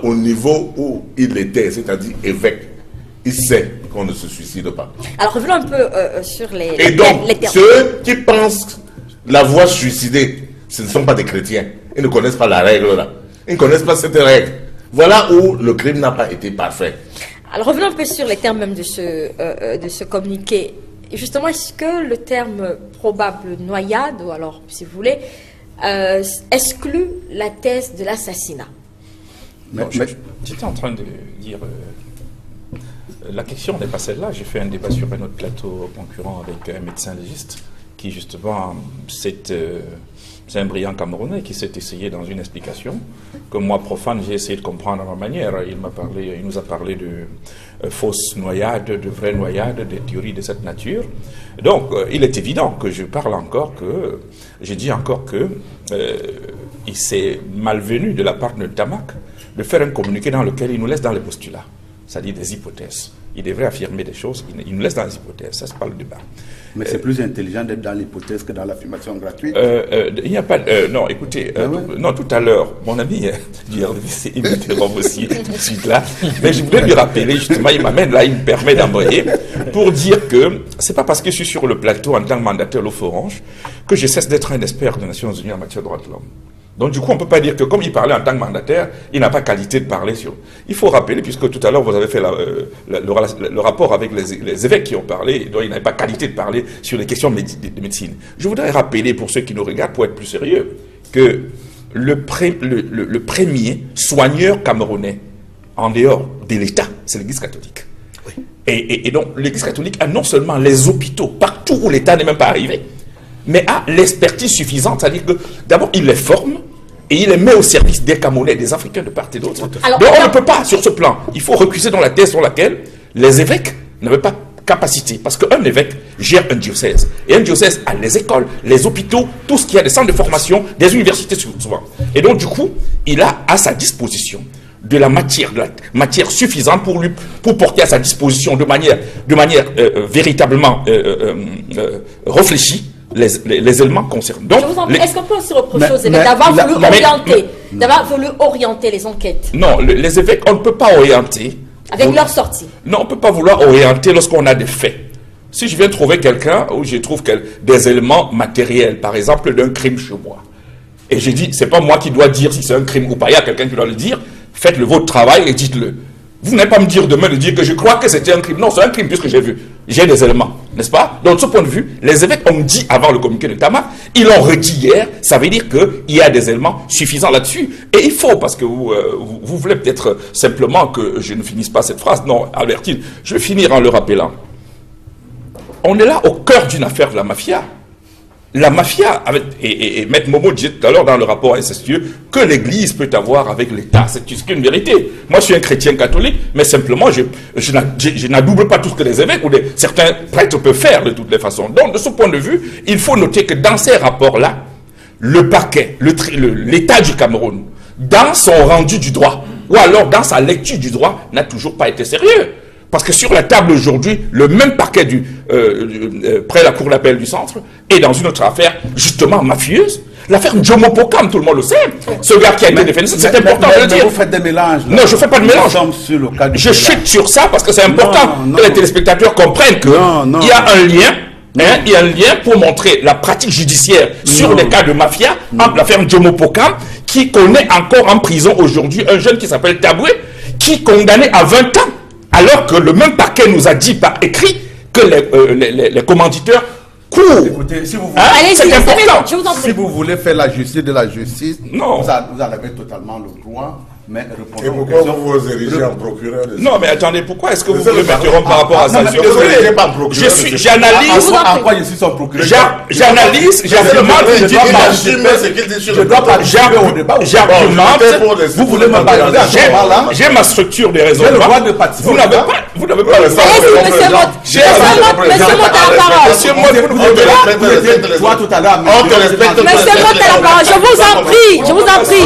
au niveau où il était, c'est-à-dire évêque, il sait qu'on ne se suicide pas. Alors revenons un peu sur les... Et donc, ceux qui pensent l'avoir suicidé, ce ne sont pas des chrétiens. Ils ne connaissent pas la règle là. Ils ne connaissent pas cette règle. Voilà où le crime n'a pas été parfait. Alors revenons un peu sur les termes même de ce communiqué. Justement, est-ce que le terme probable noyade, ou alors, si vous voulez, exclut la thèse de l'assassinat? J'étais en train de dire... la question n'est pas celle-là. J'ai fait un débat sur un autre plateau concurrent avec un médecin légiste qui justement, c'est un brillant Camerounais qui s'est essayé dans une explication que moi, profane, j'ai essayé de comprendre à ma manière. Il nous a parlé de fausses noyades, de vraies noyades, des théories de cette nature. Donc, il est évident que je dis encore que il s'est malvenu de la part de Tamac de faire un communiqué dans lequel il nous laisse dans les postulats, c'est-à-dire des hypothèses. Il devrait affirmer des choses, il nous laisse dans les hypothèses, ça c'est pas le débat. Mais c'est plus intelligent d'être dans l'hypothèse que dans l'affirmation gratuite. Il n'y a pas... non, écoutez, non, tout à l'heure, mon ami du RDC, il m'interrompt aussi tout de suite là, mais je voulais lui rappeler, justement, il m'amène là, il me permet d'embrayer, pour dire que c'est pas parce que je suis sur le plateau en tant que mandataire l'Off-Orange que je cesse d'être un expert des Nations Unies en matière de droits de l'homme. Donc du coup, on ne peut pas dire que comme il parlait en tant que mandataire, il n'a pas qualité de parler sur... Il faut rappeler, puisque tout à l'heure vous avez fait le rapport avec les évêques qui ont parlé, donc il n'avait pas qualité de parler sur les questions de médecine. Je voudrais rappeler, pour ceux qui nous regardent, pour être plus sérieux, que le premier soigneur camerounais, en dehors de l'État, c'est l'Église catholique. Oui. Et donc l'Église catholique a non seulement les hôpitaux, partout où l'État n'est même pas arrivé, mais a l'expertise suffisante, c'est-à-dire que d'abord il les forme, et il les met au service des Camerounais, des Africains de part et d'autre. Donc on ne peut pas, sur ce plan, il faut recuser dans la thèse sur laquelle les évêques n'avaient pas capacité. Parce qu'un évêque gère un diocèse. Et un diocèse a les écoles, les hôpitaux, tout ce qui a des centres de formation, des universités souvent. Et donc du coup, il a à sa disposition de la matière suffisante pour porter à sa disposition de manière véritablement réfléchie les éléments concernés. Donc, est-ce qu'on peut aussi reprocher d'avoir voulu orienter les enquêtes? Non, les évêques, on ne peut pas orienter. Avec leur sortie. Non, on ne peut pas vouloir orienter lorsqu'on a des faits. Si je viens trouver quelqu'un où je trouve des éléments matériels, par exemple d'un crime chez moi, et je dis, c'est pas moi qui dois dire si c'est un crime ou pas, il y a quelqu'un qui doit le dire, faites-le votre travail et dites-le. Vous n'allez pas me dire demain de dire que je crois que c'était un crime. Non, c'est un crime puisque j'ai vu. J'ai des éléments, n'est-ce pas? Donc, de ce point de vue, les évêques ont dit avant le communiqué de Tamac, ils l'ont redit hier, ça veut dire qu'il y a des éléments suffisants là-dessus. Et il faut, parce que vous voulez peut-être simplement que je ne finisse pas cette phrase. Non, Albertine, je vais finir en le rappelant. On est là au cœur d'une affaire de la mafia. La mafia, et Maître Momo disait tout à l'heure dans le rapport incestueux, que l'Église peut avoir avec l'État, c'est une vérité. Moi, je suis un chrétien catholique, mais simplement, je n'adouble pas tout ce que les évêques ou certains prêtres peuvent faire de toutes les façons. Donc, de ce point de vue, il faut noter que dans ces rapports-là, le parquet, l'État du Cameroun, dans son rendu du droit, ou alors dans sa lecture du droit, n'a toujours pas été sérieux. Parce que sur la table aujourd'hui, le même parquet près la cour d'appel du centre est dans une autre affaire, justement mafieuse. L'affaire Njomo Pokam, tout le monde le sait. Ce gars qui a été défini, c'est important de le dire. Vous faites des mélanges. Non, je ne fais pas de mélange. Je chute sur ça parce que c'est important que les téléspectateurs comprennent qu'il y a un lien. Il y a un lien pour montrer la pratique judiciaire sur les cas de mafia entre l'affaire Njomo Pokam, qui connaît encore en prison aujourd'hui un jeune qui s'appelle Taboué, qui est condamné à 20 ans. Alors que le même parquet nous a dit par écrit que les commanditeurs courent. Écoutez, si vous voulez, c'est important. Si vous voulez faire la justice de la justice, non. Vous avez totalement le droit. Mais et pourquoi vous vous érigez en procureur de ça? Non, mais attendez, pourquoi est-ce que vous voulez m'interrompre par rapport à ça? Je suis désolé. J'analyse. En quoi je suis son procureur? J'analyse, j'argumente. J'argumente. Vous voulez me parler? J'ai ma structure des raisons. Vous n'avez pas le temps. Monsieur Mott a la parole. Monsieur Mott, Monsieur Mott a la parole. Je vous en prie. Je vous en prie.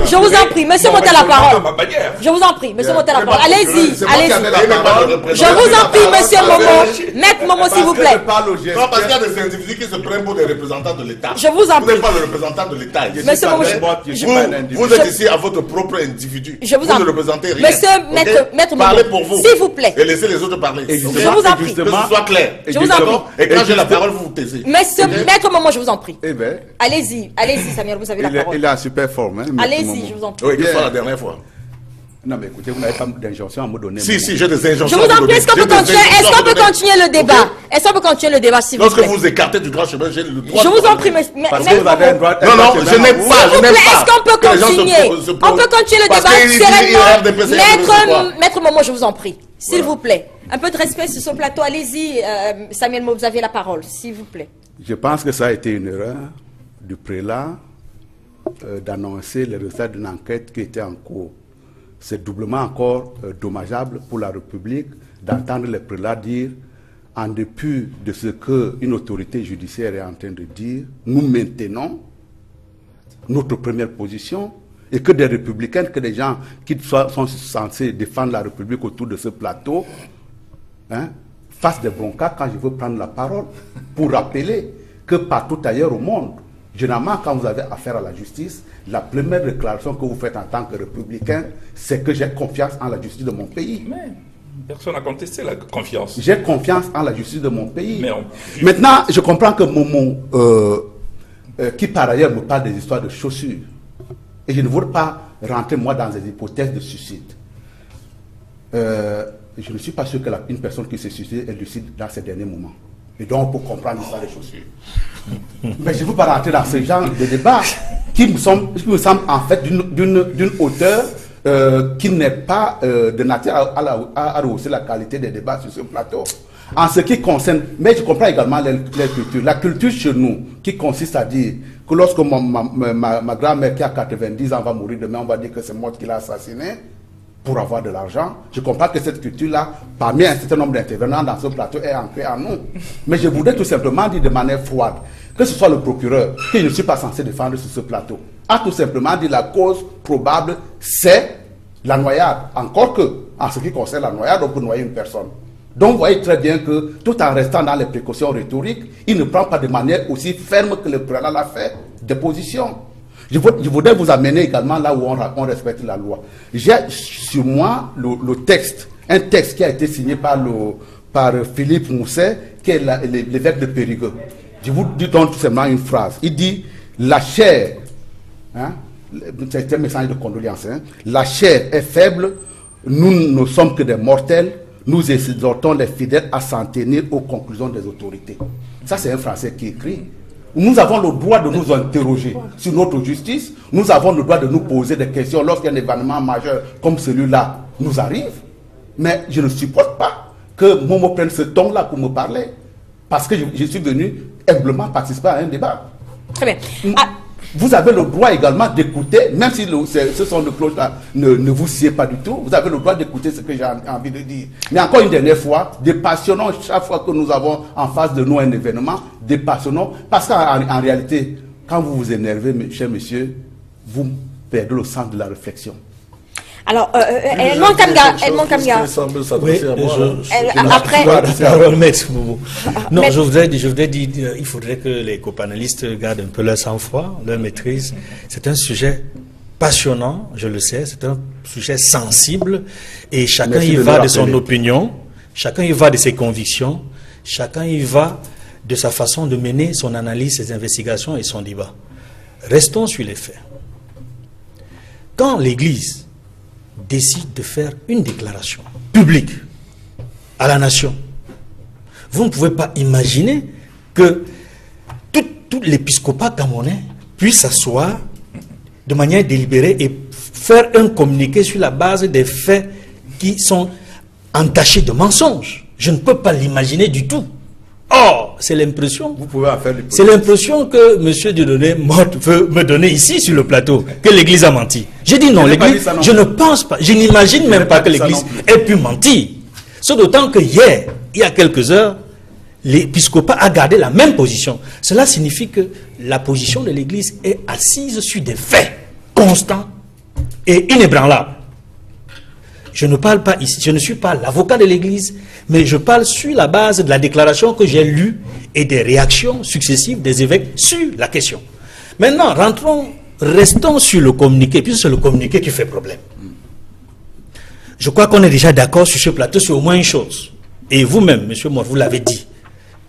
Je vous en prie, monsieur Mott a la parole. Je vous en prie, monsieur Mott a la parole. Allez-y, allez-y. Je vous en prie, monsieur Momo. Maître Momo, s'il vous plaît. Non, parce qu'il y a des individus qui se prennent pour des représentants de l'État. Je vous en prie. Vous n'êtes pas le représentant de l'État. Monsieur Momo, vous êtes ici à votre propre individu. Je vous en prie. Vous ne représentez rien. Monsieur Maître Momo, parlez pour vous. s'il vous plaît. Et laissez les autres parler. Je vous en prie. Que ce soit clair. Je vous en prie. Et quand j'ai la parole, vous vous taisez. Monsieur Maître Momo, je vous en prie. Eh bien. Allez-y, allez-y, Samuel, vous avez la parole. Il est en super forme. Allez-y, je vous en prie. Oui, que ce soit la dernière fois. Non, mais écoutez, vous n'avez pas d'injonction à me donner. Si, j'ai des injonctions. Je vous en prie, est-ce qu'on peut continuer le débat? Est-ce qu'on peut continuer le débat, s'il vous plaît? Lorsque vous écartez du droit chemin, j'ai le droit. Je vous en prie, mais parce que vous avez un droit. Non, je n'aime pas. S'il vous plaît, est-ce qu'on peut continuer? On peut continuer le débat sereinement. Maître Momo, je vous en prie. S'il vous plaît. Un peu de respect sur ce plateau. Allez-y, Samuel Mo, vous avez la parole, s'il vous plaît. Je pense que ça a été une erreur du prélat d'annoncer les résultats d'une enquête qui était en cours. C'est doublement encore dommageable pour la République d'entendre les prélats dire, en dépit de ce qu'une autorité judiciaire est en train de dire, nous maintenons notre première position, et que des républicains, que des gens qui sont censés défendre la République autour de ce plateau, fassent des broncas quand je veux prendre la parole, pour rappeler que partout ailleurs au monde, généralement, quand vous avez affaire à la justice, la première déclaration que vous faites en tant que républicain, c'est que j'ai confiance en la justice de mon pays. Mais personne n'a contesté la confiance. J'ai confiance en la justice de mon pays. Mais maintenant, je comprends que Momo, qui par ailleurs me parle des histoires de chaussures, et je ne veux pas rentrer moi dans des hypothèses de suicide. Je ne suis pas sûr qu'une personne qui se suicide est lucide dans ces derniers moments. Et donc, on peut comprendre l'histoire des chaussures. Mais je ne veux pas rentrer dans ce genre de débat qui me semble en fait d'une hauteur qui n'est pas de nature à rehausser la qualité des débats sur ce plateau. En ce qui concerne, mais je comprends également les cultures. La culture chez nous, qui consiste à dire que lorsque ma grand-mère qui a 90 ans va mourir demain, on va dire que c'est moi qui l'ai assassiné pour avoir de l'argent. Je comprends que cette culture-là, parmi un certain nombre d'intervenants dans ce plateau, est ancrée en nous. Mais je voudrais tout simplement dire de manière froide, que ce soit le procureur, que je ne suis pas censé défendre sur ce plateau, a tout simplement dit la cause probable, c'est la noyade. Encore que, en ce qui concerne la noyade, on peut noyer une personne. Donc, vous voyez très bien que, tout en restant dans les précautions rhétoriques, il ne prend pas de manière aussi ferme que le prélat l'a fait des positions. Je voudrais vous amener également là où on respecte la loi. J'ai sur moi le texte, un texte qui a été signé par Philippe Mousset, qui est l'évêque de Périgueux. Je vous dis donc tout simplement une phrase. Il dit, la chair, c'est un message de condoléances, la chair est faible, nous ne sommes que des mortels, nous exhortons les fidèles à s'en tenir aux conclusions des autorités. Ça, c'est un Français qui écrit. Nous avons le droit de nous interroger sur notre justice. Nous avons le droit de nous poser des questions lorsqu'un événement majeur comme celui-là nous arrive. Mais je ne supporte pas que Momo prenne ce ton-là pour me parler. Parce que je suis venu humblement participer à un débat. Très bien. Vous avez le droit également d'écouter, même si ce son de cloche-là ne vous sied pas du tout, vous avez le droit d'écouter ce que j'ai envie de dire. Mais encore une dernière fois, dépassionnons chaque fois que nous avons en face de nous un événement, dépassionnons, parce qu'en réalité, quand vous vous énervez, cher monsieur, vous perdez le sens de la réflexion. Alors, Edmond Kamga. Oui, après. Non, je voudrais dire, il faudrait que les copanélistes gardent un peu leur sang-froid, leur maîtrise. C'est un sujet passionnant, je le sais, c'est un sujet sensible, et chacun y va de son opinion, chacun y va de ses convictions, chacun y va de sa façon de mener son analyse, ses investigations et son débat. Restons sur les faits. Quand l'Église décide de faire une déclaration publique à la nation, vous ne pouvez pas imaginer que tout l'épiscopat camerounais puisse s'asseoir de manière délibérée et faire un communiqué sur la base des faits qui sont entachés de mensonges. Je ne peux pas l'imaginer du tout. Or, c'est l'impression. Vous pouvez en faire c'est l'impression que M. Dieudonné veut me donner ici sur le plateau, que l'Église a menti. J'ai dit non, l'Église, je ne pense pas, je n'imagine même pas que l'Église ait pu mentir. C'est d'autant que hier, il y a quelques heures, l'épiscopat a gardé la même position. Cela signifie que la position de l'Église est assise sur des faits constants et inébranlables. Je ne parle pas ici, je ne suis pas l'avocat de l'Église, mais je parle sur la base de la déclaration que j'ai lue et des réactions successives des évêques sur la question. Maintenant, restons sur le communiqué, puisque c'est le communiqué qui fait problème. Je crois qu'on est déjà d'accord sur ce plateau sur au moins une chose. Et vous-même, M. Mor, vous l'avez dit,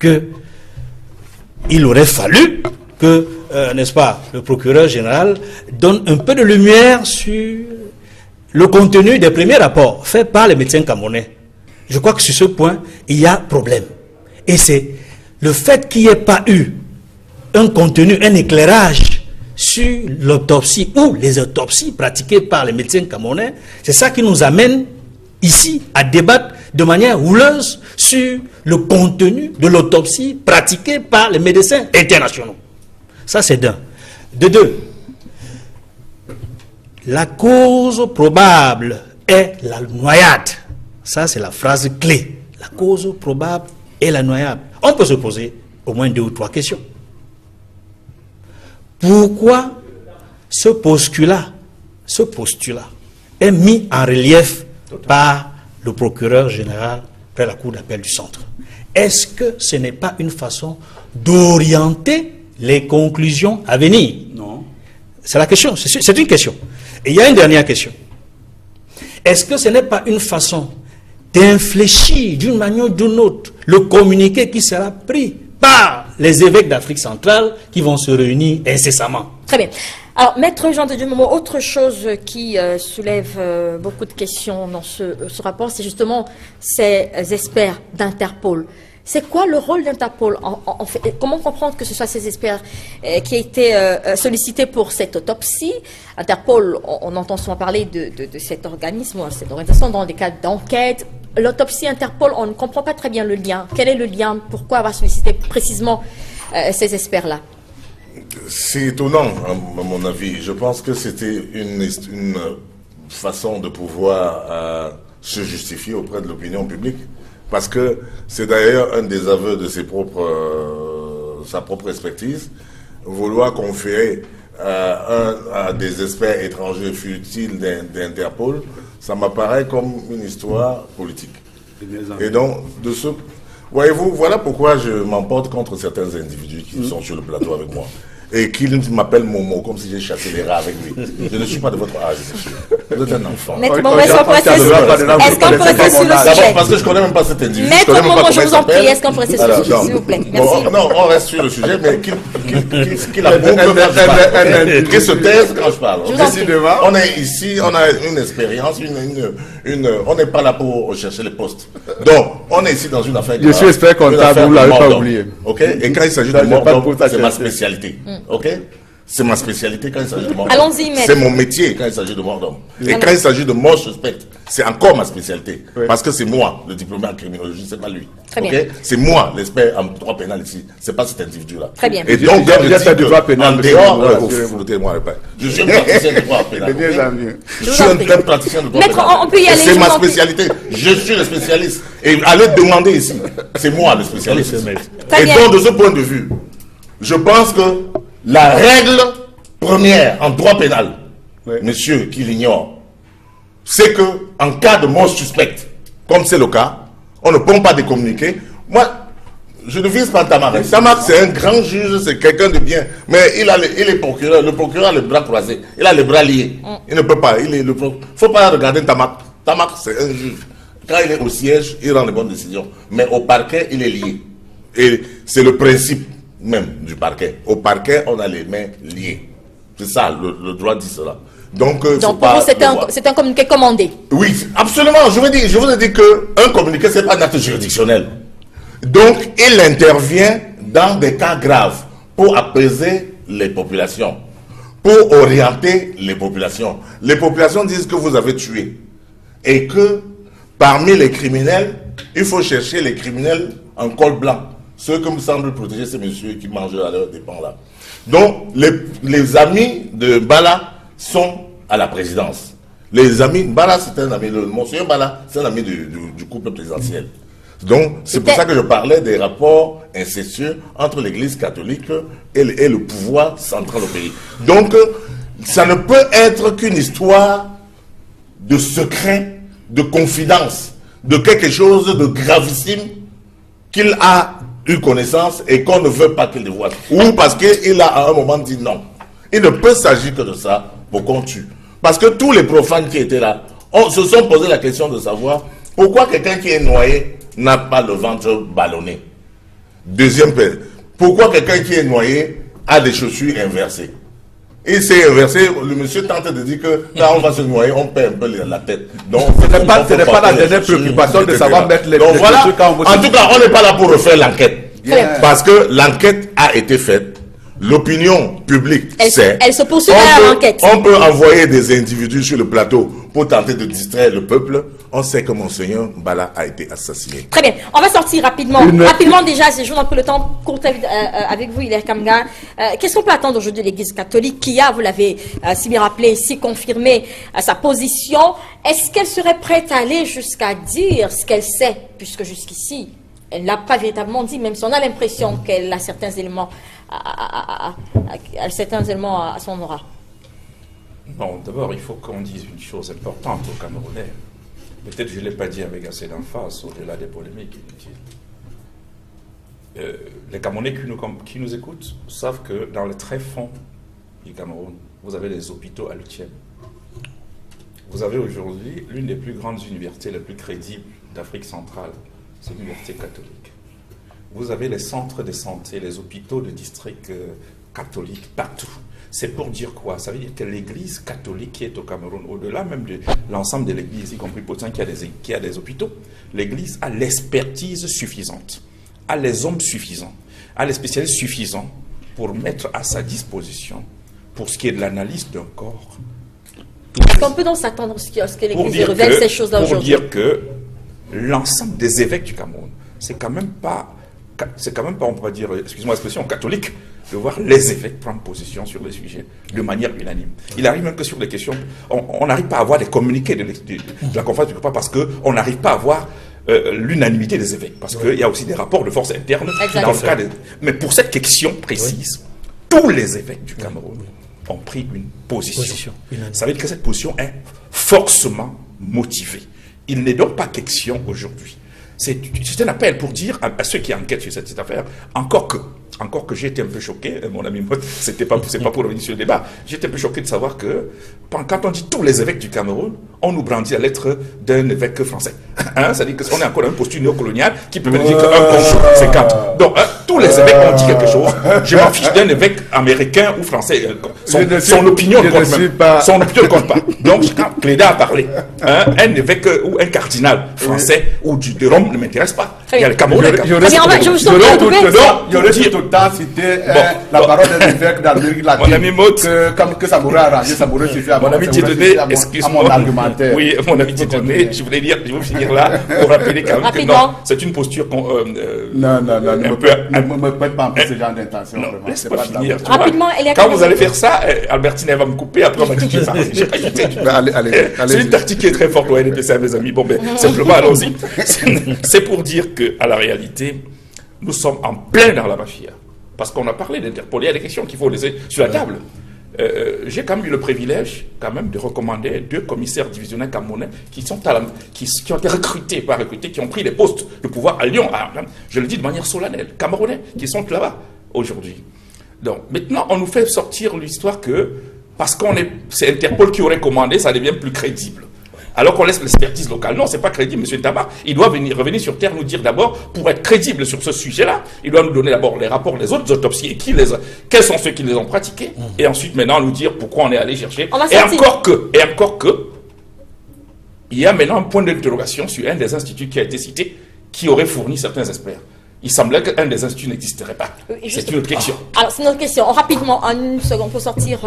qu'il aurait fallu que, n'est-ce pas, le procureur général donne un peu de lumière sur le contenu des premiers rapports faits par les médecins camerounais, je crois que sur ce point, il y a problème. Et c'est le fait qu'il n'y ait pas eu un contenu, un éclairage sur l'autopsie ou les autopsies pratiquées par les médecins camerounais, c'est ça qui nous amène ici à débattre de manière houleuse sur le contenu de l'autopsie pratiquée par les médecins internationaux. Ça, c'est d'un. De deux, la cause probable est la noyade. Ça, c'est la phrase clé. La cause probable est la noyade. On peut se poser au moins 2 ou 3 questions. Pourquoi ce postulat est mis en relief par le procureur général près la cour d'appel du centre? Est-ce que ce n'est pas une façon d'orienter les conclusions à venir? Non. C'est la question, c'est une question. Et il y a une dernière question. Est-ce que ce n'est pas une façon d'infléchir d'une manière ou d'une autre le communiqué qui sera pris par les évêques d'Afrique centrale qui vont se réunir incessamment? Très bien. Alors, Maître Jean de Dieu-Momo, autre chose qui soulève beaucoup de questions dans ce rapport, c'est justement ces experts d'Interpol. C'est quoi le rôle d'Interpol en fait? Comment comprendre que ce soit ces experts qui aient été sollicités pour cette autopsie? Interpol, on entend souvent parler de cet organisme, cette organisation dans des cas d'enquête. L'autopsie Interpol, on ne comprend pas très bien le lien. Quel est le lien? Pourquoi avoir sollicité précisément ces experts-là? C'est étonnant, à mon avis. Je pense que c'était une façon de pouvoir se justifier auprès de l'opinion publique. Parce que c'est d'ailleurs un des aveux de sa propre expertise, vouloir conférer à des experts étrangers futiles d'Interpol, ça m'apparaît comme une histoire politique. Et donc, voyez-vous, voilà pourquoi je m'emporte contre certains individus qui sont sur le plateau avec moi. Et qu'il m'appelle Momo, comme si j'ai chassé les rats avec lui. Je ne suis pas de votre âge, monsieur. Vous êtes un enfant. Maître Momo, est-ce qu'on pourrait rester sur le sujet? D'abord, parce que je ne connais même pas cet individu. Maître Momo, je vous en prie, est-ce qu'on pourrait rester sur le sujet, s'il vous plaît? Merci. Non, on reste sur le sujet, mais qu'il se taise quand je parle. On est ici, on a une expérience, on n'est pas là pour chercher les postes. Donc, on est ici dans une affaire. Je suis expert comptable, vous ne l'avez pas oublié. Ok? Et quand il s'agit de mort, c'est ma spécialité. Ok? C'est ma spécialité quand il s'agit de mort. Allons-y, maître. C'est mon métier quand il s'agit de mort d'homme. Et quand il s'agit de mort suspecte, c'est encore ma spécialité. Oui. Parce que c'est moi, le diplômé en criminologie, c'est pas lui. Très bien. C'est moi, l'expert en droit pénal ici. C'est pas cet individu-là. Très bien. Et donc, du droit pénal. En dehors, je suis un praticien de droit pénal. Je suis un praticien de droit pénal. Maître, on peut y aller. C'est ma spécialité. Je suis le spécialiste. Et allez demander ici. C'est moi le spécialiste. Et donc, de ce point de vue, je pense que la règle première en droit pénal, monsieur qui l'ignore, c'est que en cas de mort suspecte, comme c'est le cas, on ne peut pas décommuniquer. Moi, je ne vise pas Tamak. Tamak, c'est un grand juge, c'est quelqu'un de bien, mais il est procureur. Le procureur a les bras croisés, il a les bras liés. Il ne peut pas. Il faut pas regarder Tamak. Tamak, c'est un juge. Quand il est au siège, il rend les bonnes décisions. Mais au parquet, il est lié. Et c'est le principe même du parquet. Au parquet, on a les mains liées. C'est ça, le droit dit cela. Donc pour vous, c'est un communiqué commandé. Oui, absolument. Je vous ai dit qu'un communiqué, ce n'est pas un acte juridictionnel. Donc, il intervient dans des cas graves pour apaiser les populations, pour orienter les populations. Les populations disent que vous avez tué et que parmi les criminels, il faut chercher les criminels en col blanc. Ceux que me semblent protéger ces messieurs qui mangent à leurs dépens là. Donc, les amis de Bala sont à la présidence. Les amis, Bala c'est un ami, monsieur Bala c'est un ami du couple présidentiel. Donc, c'est pour ça que je parlais des rapports incestueux entre l'église catholique et le pouvoir central au pays. Donc, ça ne peut être qu'une histoire de secret, de confidence, de quelque chose de gravissime qu'il a eu connaissance et qu'on ne veut pas qu'il dévoile. Ou parce qu'il a à un moment dit non. Il ne peut s'agir que de ça pour qu'on tue. Parce que tous les profanes qui étaient là se sont posé la question de savoir pourquoi quelqu'un qui est noyé n'a pas le ventre ballonné. Deuxième point, pourquoi quelqu'un qui est noyé a des chaussures inversées. Il s'est inversé, le monsieur tente de dire que quand on va se noyer, on perd un peu la tête. Donc, ce n'est pas la dernière préoccupation de savoir mettre les donc voilà, trucs quand on veut. en tout cas, on n'est pas là pour refaire l'enquête. Yeah. Parce que l'enquête a été faite. L'opinion publique sait. Elle se poursuit dans l'enquête. On peut envoyer des individus sur le plateau pour tenter de distraire le peuple. On sait que Monseigneur Mbala a été assassiné. Très bien. On va sortir rapidement. Rapidement déjà, je joue un peu le temps court avec vous, Hilaire Kamga. Qu'est-ce qu'on peut attendre aujourd'hui de l'Église catholique qui a, vous l'avez si bien rappelé ici, confirmé sa position? Est-ce qu'elle serait prête à aller jusqu'à dire ce qu'elle sait, puisque jusqu'ici, elle n'a pas véritablement dit, même si on a l'impression qu'elle a certains éléments à son aura? Bon, d'abord, il faut qu'on dise une chose importante aux Camerounais. Peut-être je ne l'ai pas dit avec assez d'emphase, au-delà des polémiques inutiles. Les Camerounais qui nous écoutent savent que dans le très fond du Cameroun, vous avez des hôpitaux à l'UTM. Vous avez aujourd'hui l'une des plus grandes universités, les plus crédibles d'Afrique centrale. C'est l'université catholique. Vous avez les centres de santé, les hôpitaux de district catholiques partout. C'est pour dire quoi? Ça veut dire que l'Église catholique qui est au Cameroun, au-delà même de l'ensemble de l'Église, y compris Potin qui a des hôpitaux, l'Église a l'expertise suffisante, a les hommes suffisants, a les spécialistes suffisants pour mettre à sa disposition, pour ce qui est de l'analyse d'un corps. Est-ce qu'on peut donc s'attendre à ce que l'Église révèle ces choses-là aujourd'hui? Pour dire que l'ensemble des évêques du Cameroun, c'est quand même pas, on peut dire, excusez-moi l'expression, catholique, de voir les évêques prendre position sur les sujets de manière unanime. Il arrive même que sur les questions, on n'arrive pas à avoir des communiqués de la conférence du repas parce qu'on n'arrive pas à avoir l'unanimité des évêques, parce qu'il y a aussi des rapports de force interne. Dans le cas mais pour cette question précise, tous les évêques du Cameroun ont pris une position. Ça veut dire que cette position est forcément motivée. Il n'est donc pas question aujourd'hui. C'est un appel pour dire à ceux qui enquêtent sur cette affaire, encore que j'ai été un peu choqué, mon ami Mott, c'est pas pour revenir sur le débat, j'étais un peu choqué de savoir que quand on dit tous les évêques du Cameroun, on nous brandit la lettre d'un évêque français. C'est-à-dire qu'on est encore dans une posture néocoloniale qui peut dire qu'un contre 50. Donc, tous les évêques ont dit quelque chose. Je m'en fiche d'un évêque américain ou français. Son opinion ne compte pas. Son opinion ne compte pas. Donc, quand Cléda a parlé, un évêque ou un cardinal français ou de Rome ne m'intéresse pas. Il y a le Cameroun. J'aurais tout le temps cité la parole des évêques d'Amérique latine. Mon ami Mott, que ça m'aurait arrangé, ça m'aurait suffi à mon ami Dieudonné, excuse-moi. Mon argumentaire. Oui, mon ami Dieudonné, je voulais dire, je vais finir là pour rappeler quand même que non, c'est une posture non, ne me prête pas un peu ce genre d'intention. Laisse-moi finir. Rapidement, quand vous allez faire ça, Albertine elle va me couper, après on va dire que c'est une tactique qui est très forte au NPC, mes amis. Bon, ben, simplement, allons-y. C'est pour dire qu'à la réalité, nous sommes en plein dans la mafia. Parce qu'on a parlé d'Interpol, il y a des questions qu'il faut laisser sur la table. J'ai quand même eu le privilège quand même de recommander 2 commissaires divisionnaires camerounais qui ont été recrutés, qui ont pris les postes de pouvoir à Lyon. Je le dis de manière solennelle, camerounais qui sont là-bas aujourd'hui. Donc maintenant, on nous fait sortir l'histoire que parce c'est Interpol qui aurait commandé, ça devient plus crédible. Alors qu'on laisse l'expertise locale. Non, c'est pas crédible, M. Tabar. Il doit revenir sur Terre, nous dire d'abord, pour être crédible sur ce sujet-là, il doit nous donner d'abord les rapports des autres autopsies et quels sont ceux qui les ont pratiqués. Et ensuite, maintenant, nous dire pourquoi on est allé chercher. Et encore que, il y a maintenant un point d'interrogation sur un des instituts qui a été cité, qui aurait fourni certains experts. Il semblait qu'un des instituts n'existerait pas. C'est une autre question. Alors, c'est une autre question. Rapidement, en une seconde, pour sortir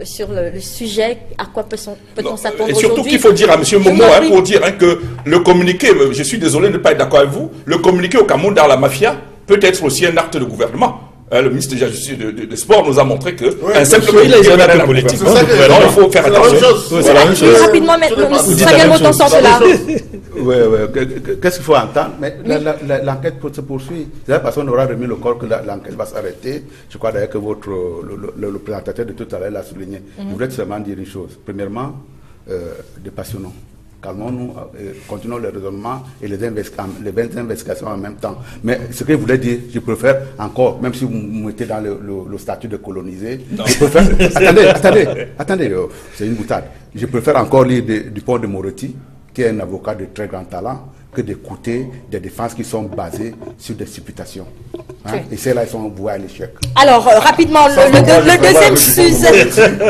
sur le sujet, à quoi peut-on s'attendre aujourd'hui? Et surtout qu'il faut dire à M. Momo, pour dire que le communiqué, je suis désolé de ne pas être d'accord avec vous, le communiqué au Cameroun dans la mafia peut être aussi un acte de gouvernement. Le ministre de la Justice et des Sports nous a montré que un simple communiqué est un acte politique. Il faut faire attention. Rapidement, Samuel Moton sort de là. Oui. Qu'est-ce qu'il faut entendre? Mais l'enquête se poursuit. C'est la personne aura remis le corps que l'enquête va s'arrêter. Je crois d'ailleurs que le présentateur de tout à l'heure l'a souligné. Je voudrais seulement dire une chose. Premièrement, dépassionnons. Calmons-nous, continuons le raisonnement et les investigations en même temps. Mais ce que je voulais dire, je préfère encore, même si vous me mettez dans le statut de colonisé, je préfère... attendez, c'est une boutade. Je préfère encore lire Dupont de Moretti, qui est un avocat de très grand talent, que d'écouter des défenses qui sont basées sur des supputations. Hein? Oui. Et celles-là, ils sont vouées à l'échec. Alors, rapidement, le deuxième sujet...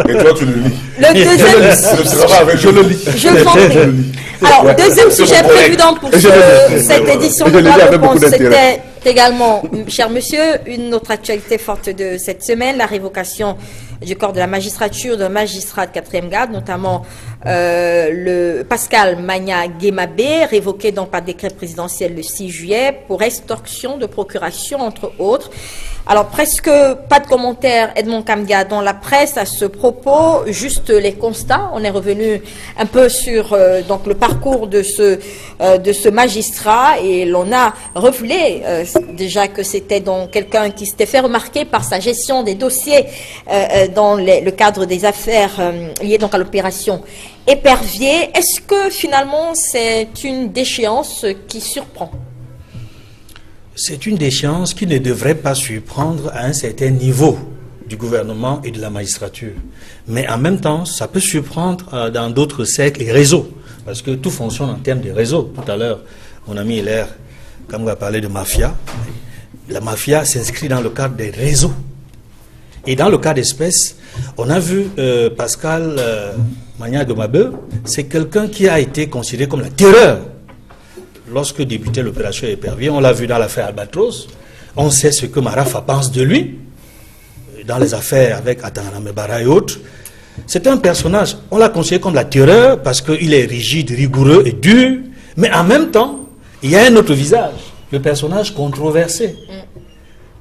Et toi, tu le lis. Le deuxième... Je le lis. Je vous en prie. Alors, deuxième sujet prévu pour cette édition de Droit de Réponse, c'était également, cher monsieur, une autre actualité forte de cette semaine, la révocation du corps de la magistrature d'un magistrat de 4e grade, notamment le Pascal Magna Guémabé, révoqué donc par décret présidentiel le 6 juillet pour extorsion de procuration, entre autres. Alors, presque pas de commentaires, Edmond Kamga, dans la presse à ce propos, juste les constats. On est revenu un peu sur donc le parcours de ce magistrat et l'on a revelé déjà que c'était donc quelqu'un qui s'était fait remarquer par sa gestion des dossiers dans le cadre des affaires liées donc à l'opération Épervier. Est-ce que finalement c'est une déchéance qui surprend? C'est une déchéance qui ne devrait pas surprendre à un certain niveau du gouvernement et de la magistrature. Mais en même temps, ça peut surprendre dans d'autres cercles et réseaux, parce que tout fonctionne en termes de réseaux. Tout à l'heure, mon ami Hilaire, comme on va parler de mafia, la mafia s'inscrit dans le cadre des réseaux. Et dans le cas d'espèce, on a vu Pascal Magna Guémabé, c'est quelqu'un qui a été considéré comme la terreur. Lorsque débutait l'opération Épervier, on l'a vu dans l'affaire Albatros, on sait ce que Marafa pense de lui, dans les affaires avec Atangana Mebara et autres. C'est un personnage, on l'a considéré comme la terreur parce qu'il est rigide, rigoureux et dur, mais en même temps, il y a un autre visage, le personnage controversé.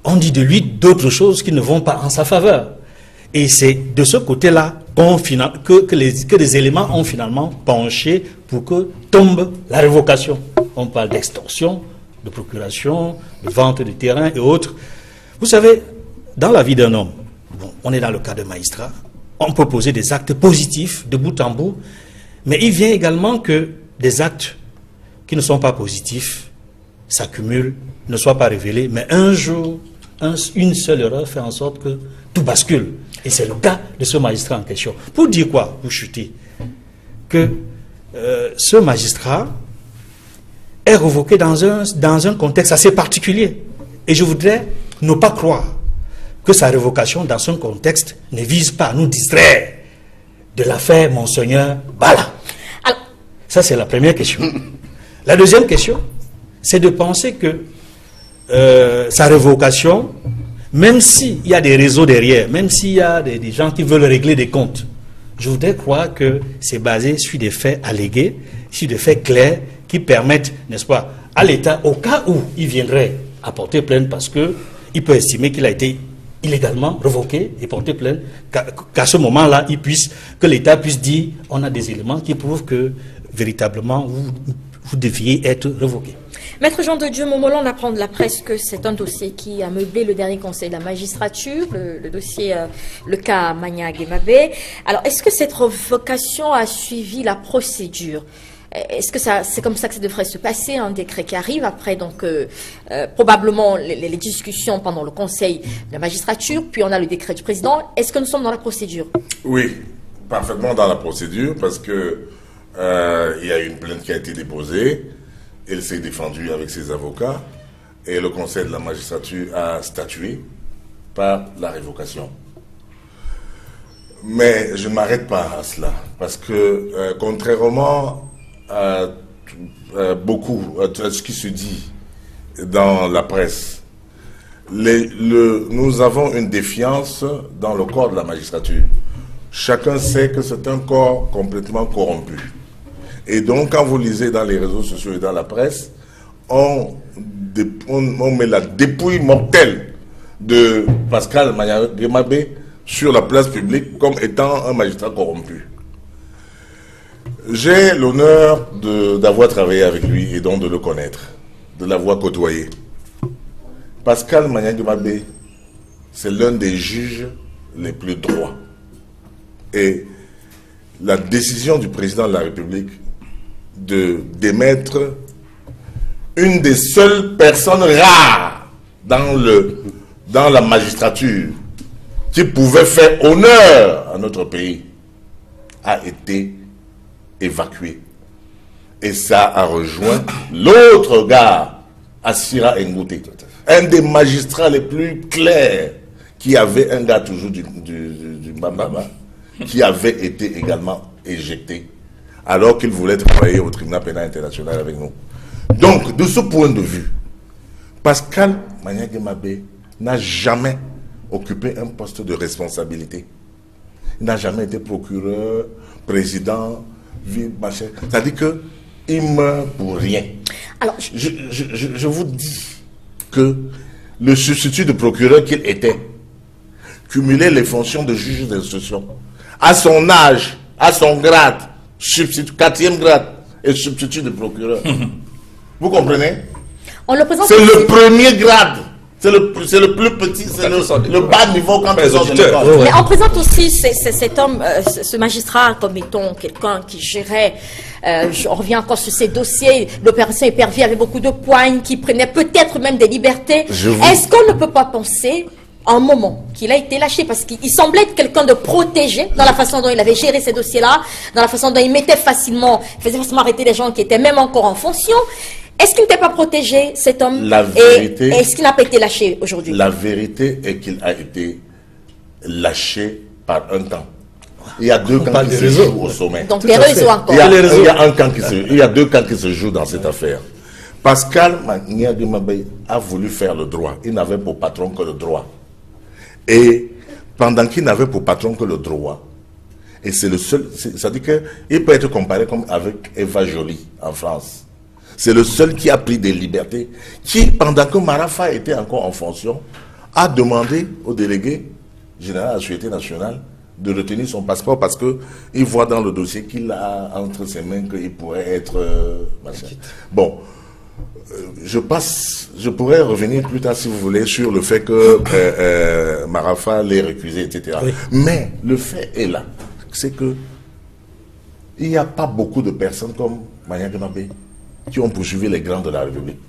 On dit de lui d'autres choses qui ne vont pas en sa faveur. Et c'est de ce côté-là que les éléments ont finalement penché pour que tombe la révocation. On parle d'extorsion, de procuration, de vente de terrain et autres. Vous savez, dans la vie d'un homme, bon, on est dans le cas de magistrat, on peut poser des actes positifs de bout en bout, mais il vient également que des actes qui ne sont pas positifs s'accumulent, ne soient pas révélés, mais un jour, une seule erreur fait en sorte que tout bascule. Et c'est le cas de ce magistrat en question. Pour dire quoi, pour chuter, que ce magistrat est révoqué dans un contexte assez particulier. Et je voudrais ne pas croire que sa révocation dans ce contexte ne vise pas à nous distraire de l'affaire Monseigneur Bala. Alors, ça, c'est la première question. La deuxième question, c'est de penser que sa révocation, même s'il y a des réseaux derrière, même s'il y a des gens qui veulent régler des comptes, je voudrais croire que c'est basé sur des faits allégués, sur des faits clairs qui permettent, n'est-ce pas, à l'État, au cas où il viendrait à porter plainte parce qu'il peut estimer qu'il a été illégalement révoqué et porter plainte, qu'à ce moment-là, que l'État puisse dire on a des éléments qui prouvent que véritablement vous deviez être révoqué. Maître Jean de Dieu Momolo, on apprend de la presse que c'est un dossier qui a meublé le dernier conseil de la magistrature, le dossier, le cas Magna Guémabé. Alors, est-ce que cette révocation a suivi la procédure? Est-ce que c'est comme ça que ça devrait se passer, un décret qui arrive après donc probablement les discussions pendant le conseil de la magistrature, puis on a le décret du président. Est-ce que nous sommes dans la procédure? Oui, parfaitement dans la procédure, parce que il y a une plainte qui a été déposée. Il s'est défendu avec ses avocats et le conseil de la magistrature a statué par la révocation. Mais je ne m'arrête pas à cela, parce que contrairement à ce qui se dit dans la presse, nous avons une défiance dans le corps de la magistrature. Chacun sait que c'est un corps complètement corrompu. Et donc, quand vous lisez dans les réseaux sociaux et dans la presse, on met la dépouille mortelle de Pascal Magna Guémabé sur la place publique comme étant un magistrat corrompu. J'ai l'honneur d'avoir travaillé avec lui et donc de le connaître, de l'avoir côtoyé. Pascal Magna Guémabé, c'est l'un des juges les plus droits. Et la décision du président de la République de démettre une des seules personnes rares dans la magistrature qui pouvait faire honneur à notre pays a été évacuée. Et ça a rejoint l'autre gars, Assira Ngouté, un des magistrats les plus clairs, qui avait un gars toujours du Bambama, qui avait été également éjecté, alors qu'il voulait travailler au tribunal pénal international avec nous. Donc, de ce point de vue, Pascal Maniaguemabé n'a jamais occupé un poste de responsabilité. Il n'a jamais été procureur, président, machin. C'est-à-dire qu'il meurt pour rien. Alors, je vous dis que le substitut de procureur qu'il était cumulait les fonctions de juge d'instruction. À son âge, à son grade, 4e grade et substitut de procureur. Vous comprenez? C'est le premier grade. C'est le plus petit, c'est le bas niveau quand ils sont de l'école. Mais on présente aussi cet homme, ce magistrat, comme étant quelqu'un qui gérait, on revient encore sur ces dossiers, l'opération Épervier avait beaucoup de poignes, qui prenait peut-être même des libertés. Est-ce qu'on ne peut pas penser, un moment, qu'il a été lâché, parce qu'il semblait être quelqu'un de protégé dans la façon dont il avait géré ces dossiers-là, dans la façon dont il faisait facilement arrêter les gens qui étaient même encore en fonction. Est-ce qu'il n'était pas protégé, cet homme? La vérité, est-ce qu'il n'a pas été lâché aujourd'hui? La vérité est qu'il a été lâché par un camp. Il y a deux camps qui se jouent au sommet. Donc des réseaux encore. Il y a deux camps qui se jouent dans cette affaire. Pascal Maniaguemabé a voulu faire le droit. Il n'avait pour patron que le droit. Et pendant qu'il n'avait pour patron que le droit, et c'est le seul, c'est-à-dire qu'il peut être comparé comme avec Eva Joly en France. C'est le seul qui a pris des libertés, qui, pendant que Marafa était encore en fonction, a demandé au délégué général de la Sûreté nationale de retenir son passeport parce qu'il voit dans le dossier qu'il a entre ses mains qu'il pourrait être... Bon, je pourrais revenir plus tard si vous voulez sur le fait que Marafa l'ait récusé, etc. Oui. Mais le fait est là, c'est que il n'y a pas beaucoup de personnes comme Maniaguemabé qui ont poursuivi les grands de la République.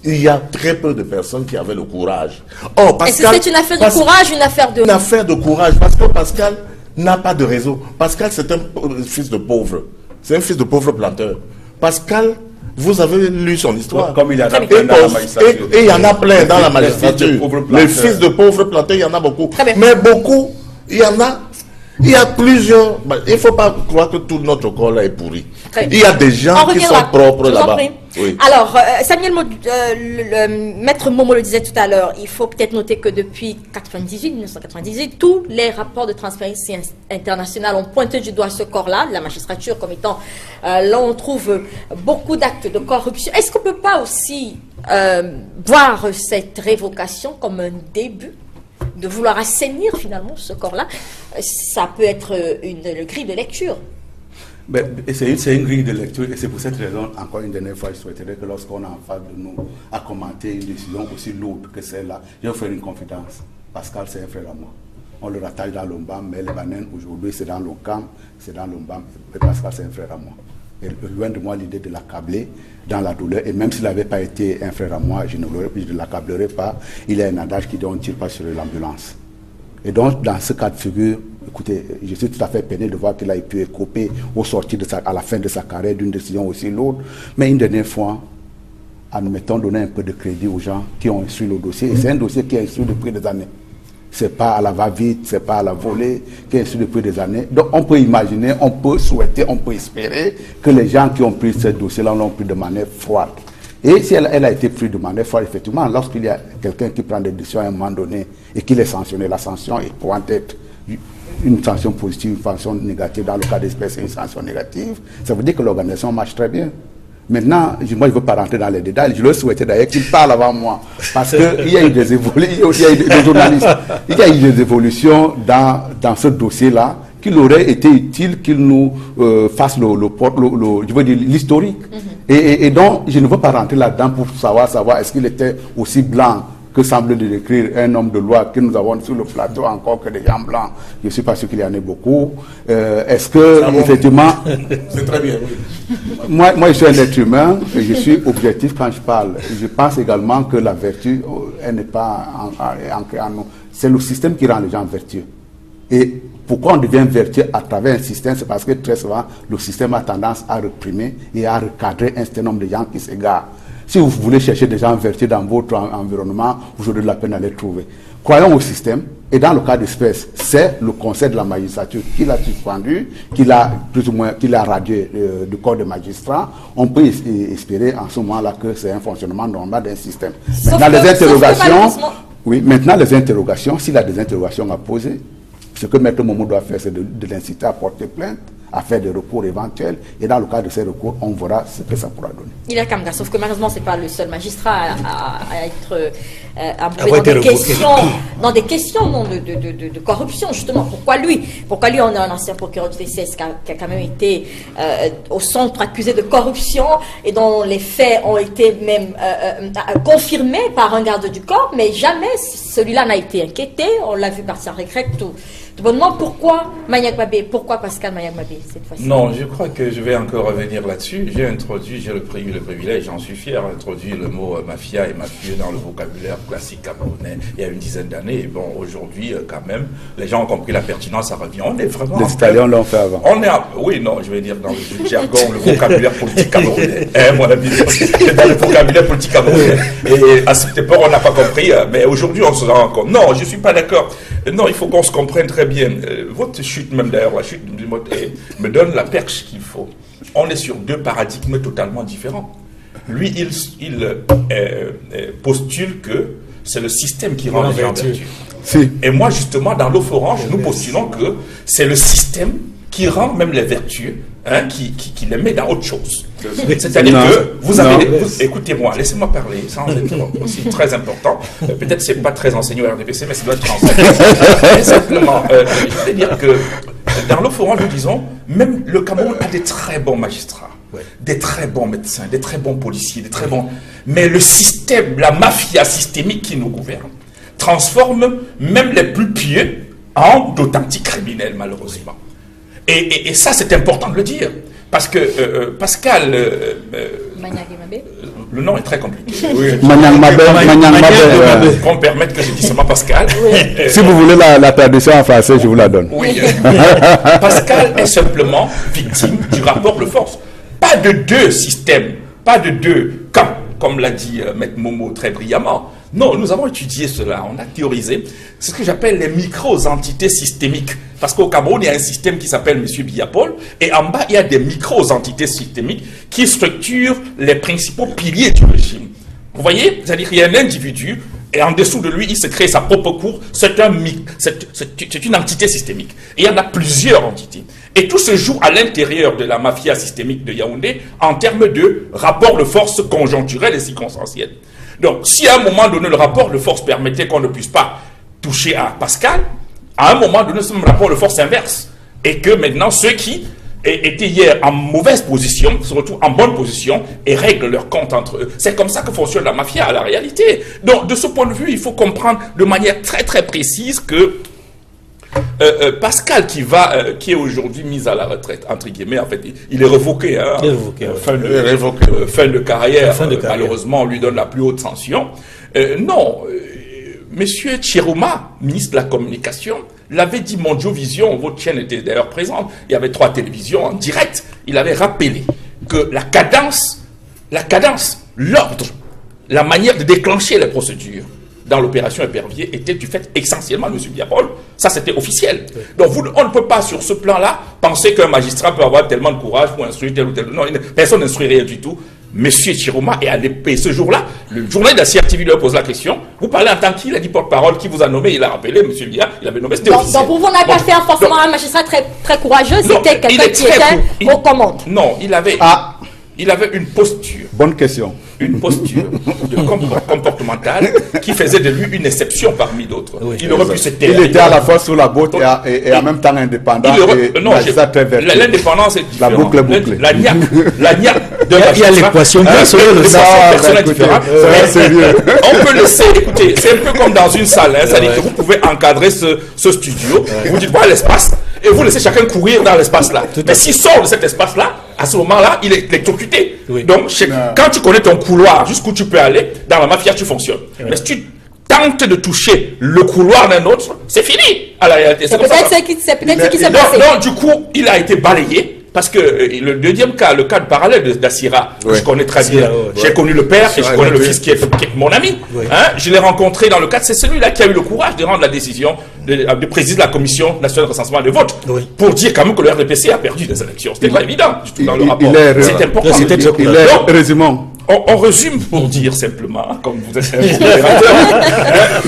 Il y a très peu de personnes qui avaient le courage. Oh, Pascal, est-ce que c'est une affaire de courage, une affaire de... Une affaire de courage, parce que Pascal n'a pas de réseau. Pascal, c'est un fils de pauvre. C'est un fils de pauvre planteur. Pascal, vous avez lu son histoire. Comme il y en a plein dans la magistrature. Et il y en a plein dans la magistrature. Les fils de pauvres planteurs, il y en a beaucoup. Mais beaucoup, il y en a... Il y a plusieurs... Il ne faut pas croire que tout notre corps là est pourri. Il y a des gens qui sont propres là-bas. Oui. Alors, Samuel, Maître Momo le disait tout à l'heure, il faut peut-être noter que depuis 1998, tous les rapports de Transparency International ont pointé du doigt ce corps-là, la magistrature comme étant... là, on trouve beaucoup d'actes de corruption. Est-ce qu'on ne peut pas aussi voir cette révocation comme un début de vouloir assainir finalement ce corps-là? Ça peut être une grille de lecture. C'est une grille de lecture et c'est pour cette raison, encore une dernière fois, je souhaiterais que lorsqu'on est en face de nous à commenter une décision aussi lourde que celle-là, je vais faire une confidence. Pascal, c'est un frère à moi. On le rattache dans l'Ombam, mais les Banènes aujourd'hui, c'est dans l'Oncam, c'est dans l'Ombam. Et Pascal, c'est un frère à moi. Et loin de moi l'idée de l'accabler dans la douleur. Et même s'il n'avait pas été un frère à moi, je ne l'accablerai pas. Il y a un adage qui dit on ne tire pas sur l'ambulance. Et donc, dans ce cas de figure, écoutez, je suis tout à fait peiné de voir qu'il a pu écoper au sortir à la fin de sa carrière d'une décision aussi lourde. Mais une dernière fois, admettons, donner un peu de crédit aux gens qui ont instruit le dossier. Et c'est un dossier qui est instruit depuis des années. Ce n'est pas à la va-vite, ce n'est pas à la volée, qui est instruit depuis des années. Donc on peut imaginer, on peut souhaiter, on peut espérer que les gens qui ont pris ce dossier-là l'ont pris de manière froide. Et si elle a été prise de manière froide, effectivement, lorsqu'il y a quelqu'un qui prend des décisions à un moment donné et qu'il est sanctionné, la sanction est pour être une sanction positive, une sanction négative. Dans le cas d'espèce, c'est une sanction négative. Ça veut dire que l'organisation marche très bien. Maintenant, moi, je ne veux pas rentrer dans les détails. Je le souhaitais d'ailleurs qu'il parle avant moi. Parce qu'il y a eu des évolutions, il y a eu des journalistes. Il y a eu des évolutions dans ce dossier-là qu'il aurait été utile qu'il nous fasse l'historique. Et donc, je ne veux pas rentrer là-dedans pour savoir est-ce qu'il était aussi blanc que semble de décrire un homme de loi que nous avons sur le plateau encore que des gens blancs. Je ne suis pas sûr qu'il y en ait beaucoup. Est-ce que, effectivement... C'est très bien, oui. Moi, je suis un être humain et je suis objectif quand je parle. Je pense également que la vertu, elle n'est pas ancrée en nous. C'est le système qui rend les gens vertueux. Et Pourquoi on devient vertueux à travers un système? C'est parce que très souvent, le système a tendance à réprimer et à recadrer un certain nombre de gens qui s'égarent. Si vous voulez chercher des gens vertueux dans votre environnement, vous aurez de la peine à les trouver. Croyons au système, et dans le cas d'espèce, c'est le conseil de la magistrature qui l'a suspendu, qui l'a plus ou moins, qui l'a radié du corps de magistrats. On peut espérer en ce moment-là que c'est un fonctionnement normal d'un système. Maintenant, les interrogations, oui, maintenant les interrogations, s'il a des interrogations à poser, ce que Maître Momo doit faire, c'est de l'inciter à porter plainte, à faire des recours éventuels, et dans le cas de ces recours, on verra ce que ça pourra donner. Il est Kamga, sauf que malheureusement, ce n'est pas le seul magistrat à être dans des questions de corruption, justement. Pourquoi lui? Pourquoi lui, on a un ancien procureur du TCS qui a quand même été au centre accusé de corruption et dont les faits ont été même confirmés par un garde du corps, mais jamais celui-là n'a été inquiété. On l'a vu partir en retraite tout bonnement. Pourquoi Maniac Mabé? Pourquoi Pascal Maniac Mabé cette fois-ci? Non, je crois que je vais encore revenir là-dessus. J'ai le privilège, j'en suis fier, introduit le mot mafia et mafieux dans le vocabulaire classique camerounais il y a une dizaine d'années. Et bon, aujourd'hui, quand même, les gens ont compris la pertinence, ça revient. On est vraiment... Les Italiens l'ont fait avant. Oui, non, je vais dire dans le jargon, le vocabulaire politique camerounais. Mon ami, dans le vocabulaire politique camerounais. Et à cette époque, on n'a pas compris, mais aujourd'hui, on se rend compte. Non, je ne suis pas d'accord. Non, il faut qu'on se comprenne très bien. Votre chute, même d'ailleurs, la chute du mot me donne la perche qu'il faut. On est sur deux paradigmes totalement différents. Lui, il postule que c'est le système qui rend les gens vertueux. Si. Et moi, justement, dans l'eau orange, nous postulons que c'est le système qui rend même les vertueux, qui les met dans autre chose. C'est-à-dire que vous avez... Écoutez-moi, laissez-moi parler, sans être aussi très important. Peut-être c'est pas très enseigné au RDPC, mais ça doit être enseigné. Simplement, je veux dire que dans l'eau orange, nous disons, même le Cameroun a des très bons magistrats, des très bons médecins, des très bons policiers, des très bons... Mais le système, la mafia systémique qui nous gouverne, transforme même les plus pieux en d'authentiques criminels, malheureusement. Et ça, c'est important de le dire. Parce que Pascal... le nom est très compliqué. Oui. Qu'on permette que je dise seulement Pascal. Oui. Si vous voulez la traduction en français, je vous la donne. Oui. Pascal est simplement victime du rapport de force. Pas de deux systèmes, pas de deux camps, comme l'a dit Maître Momo très brillamment. Non, nous avons étudié cela, on a théorisé. C'est ce que j'appelle les micro-entités systémiques. Parce qu'au Cameroun, il y a un système qui s'appelle M. Biapol, et en bas, il y a des micro-entités systémiques qui structurent les principaux piliers du régime. Vous voyez? C'est-à-dire qu'il y a un individu, et en dessous de lui, il se crée sa propre cour. C'est une entité systémique. Et il y en a plusieurs entités. Et tout se joue à l'intérieur de la mafia systémique de Yaoundé en termes de rapport de force conjoncturel et circonstanciel. Donc, si à un moment donné, le rapport de force permettait qu'on ne puisse pas toucher à Pascal, à un moment donné, ce rapport de force inverse. Et que maintenant, ceux qui étaient hier en mauvaise position se retrouvent en bonne position et règlent leur compte entre eux. C'est comme ça que fonctionne la mafia à la réalité. Donc, de ce point de vue, il faut comprendre de manière très très précise que Pascal qui est aujourd'hui mis à la retraite, entre guillemets, en fait, il est revoqué. Hein, il est revoqué, fin de carrière. Malheureusement, on lui donne la plus haute sanction. Non, Monsieur Chiruma, ministre de la Communication, l'avait dit Mondiovision, votre chaîne était d'ailleurs présente, il y avait 3 télévisions en direct, il avait rappelé que la cadence, l'ordre, la manière de déclencher les procédures dans l'opération Épervier était du fait essentiellement de M. Biapol. Ça, c'était officiel. Donc, on ne peut pas, sur ce plan-là, penser qu'un magistrat peut avoir tellement de courage pour instruire tel ou tel. Non, personne n'instruit rien du tout. Monsieur Chiroma est à l'épée. Ce jour-là, le journal de la CRTV lui pose la question. Vous parlez en tant qu'il a dit porte-parole, qui vous a nommé, il a rappelé, monsieur Lia, il avait nommé, c'était officiel. Donc, pour vous, on n'a pas fait forcément un magistrat très, très courageux, c'était quelqu'un qui était aux commandes. Non, il avait une posture. Bonne question. Une posture comportementale qui faisait de lui une exception parmi d'autres. Oui, il aurait pu se taire. Il était à la fois sous la botte et en même temps indépendant. L'indépendance est différente. La boucle est bouclée. La niaque de il y a l'équation personnelle. On peut laisser, écoutez, c'est un peu comme dans une salle. C'est-à-dire que vous pouvez encadrer ce studio. Vous dites, voilà l'espace. Et vous laissez chacun courir dans l'espace-là. Mais s'il sort de cet espace-là, à ce moment-là, il est électrocuté. Oui. Donc, quand tu connais ton couloir, jusqu'où tu peux aller, dans la mafia, tu fonctionnes. Oui. Mais si tu tente de toucher le couloir d'un autre, c'est fini à la réalité. C'est peut-être ce qui s'est passé. Non, du coup, il a été balayé. Parce que le deuxième cas, le cas de parallèle d'Assira, je connais très bien. J'ai connu le père et je connais le fils qui est mon ami. Hein, je l'ai rencontré dans le cadre, c'est celui-là qui a eu le courage de rendre la décision de présider la Commission nationale de recensement des votes pour dire quand même que le RDPC a perdu des élections. C'était pas évident du tout dans le rapport. C'est important. Résumons. On résume pour dire simplement, comme vous êtes un modérateur,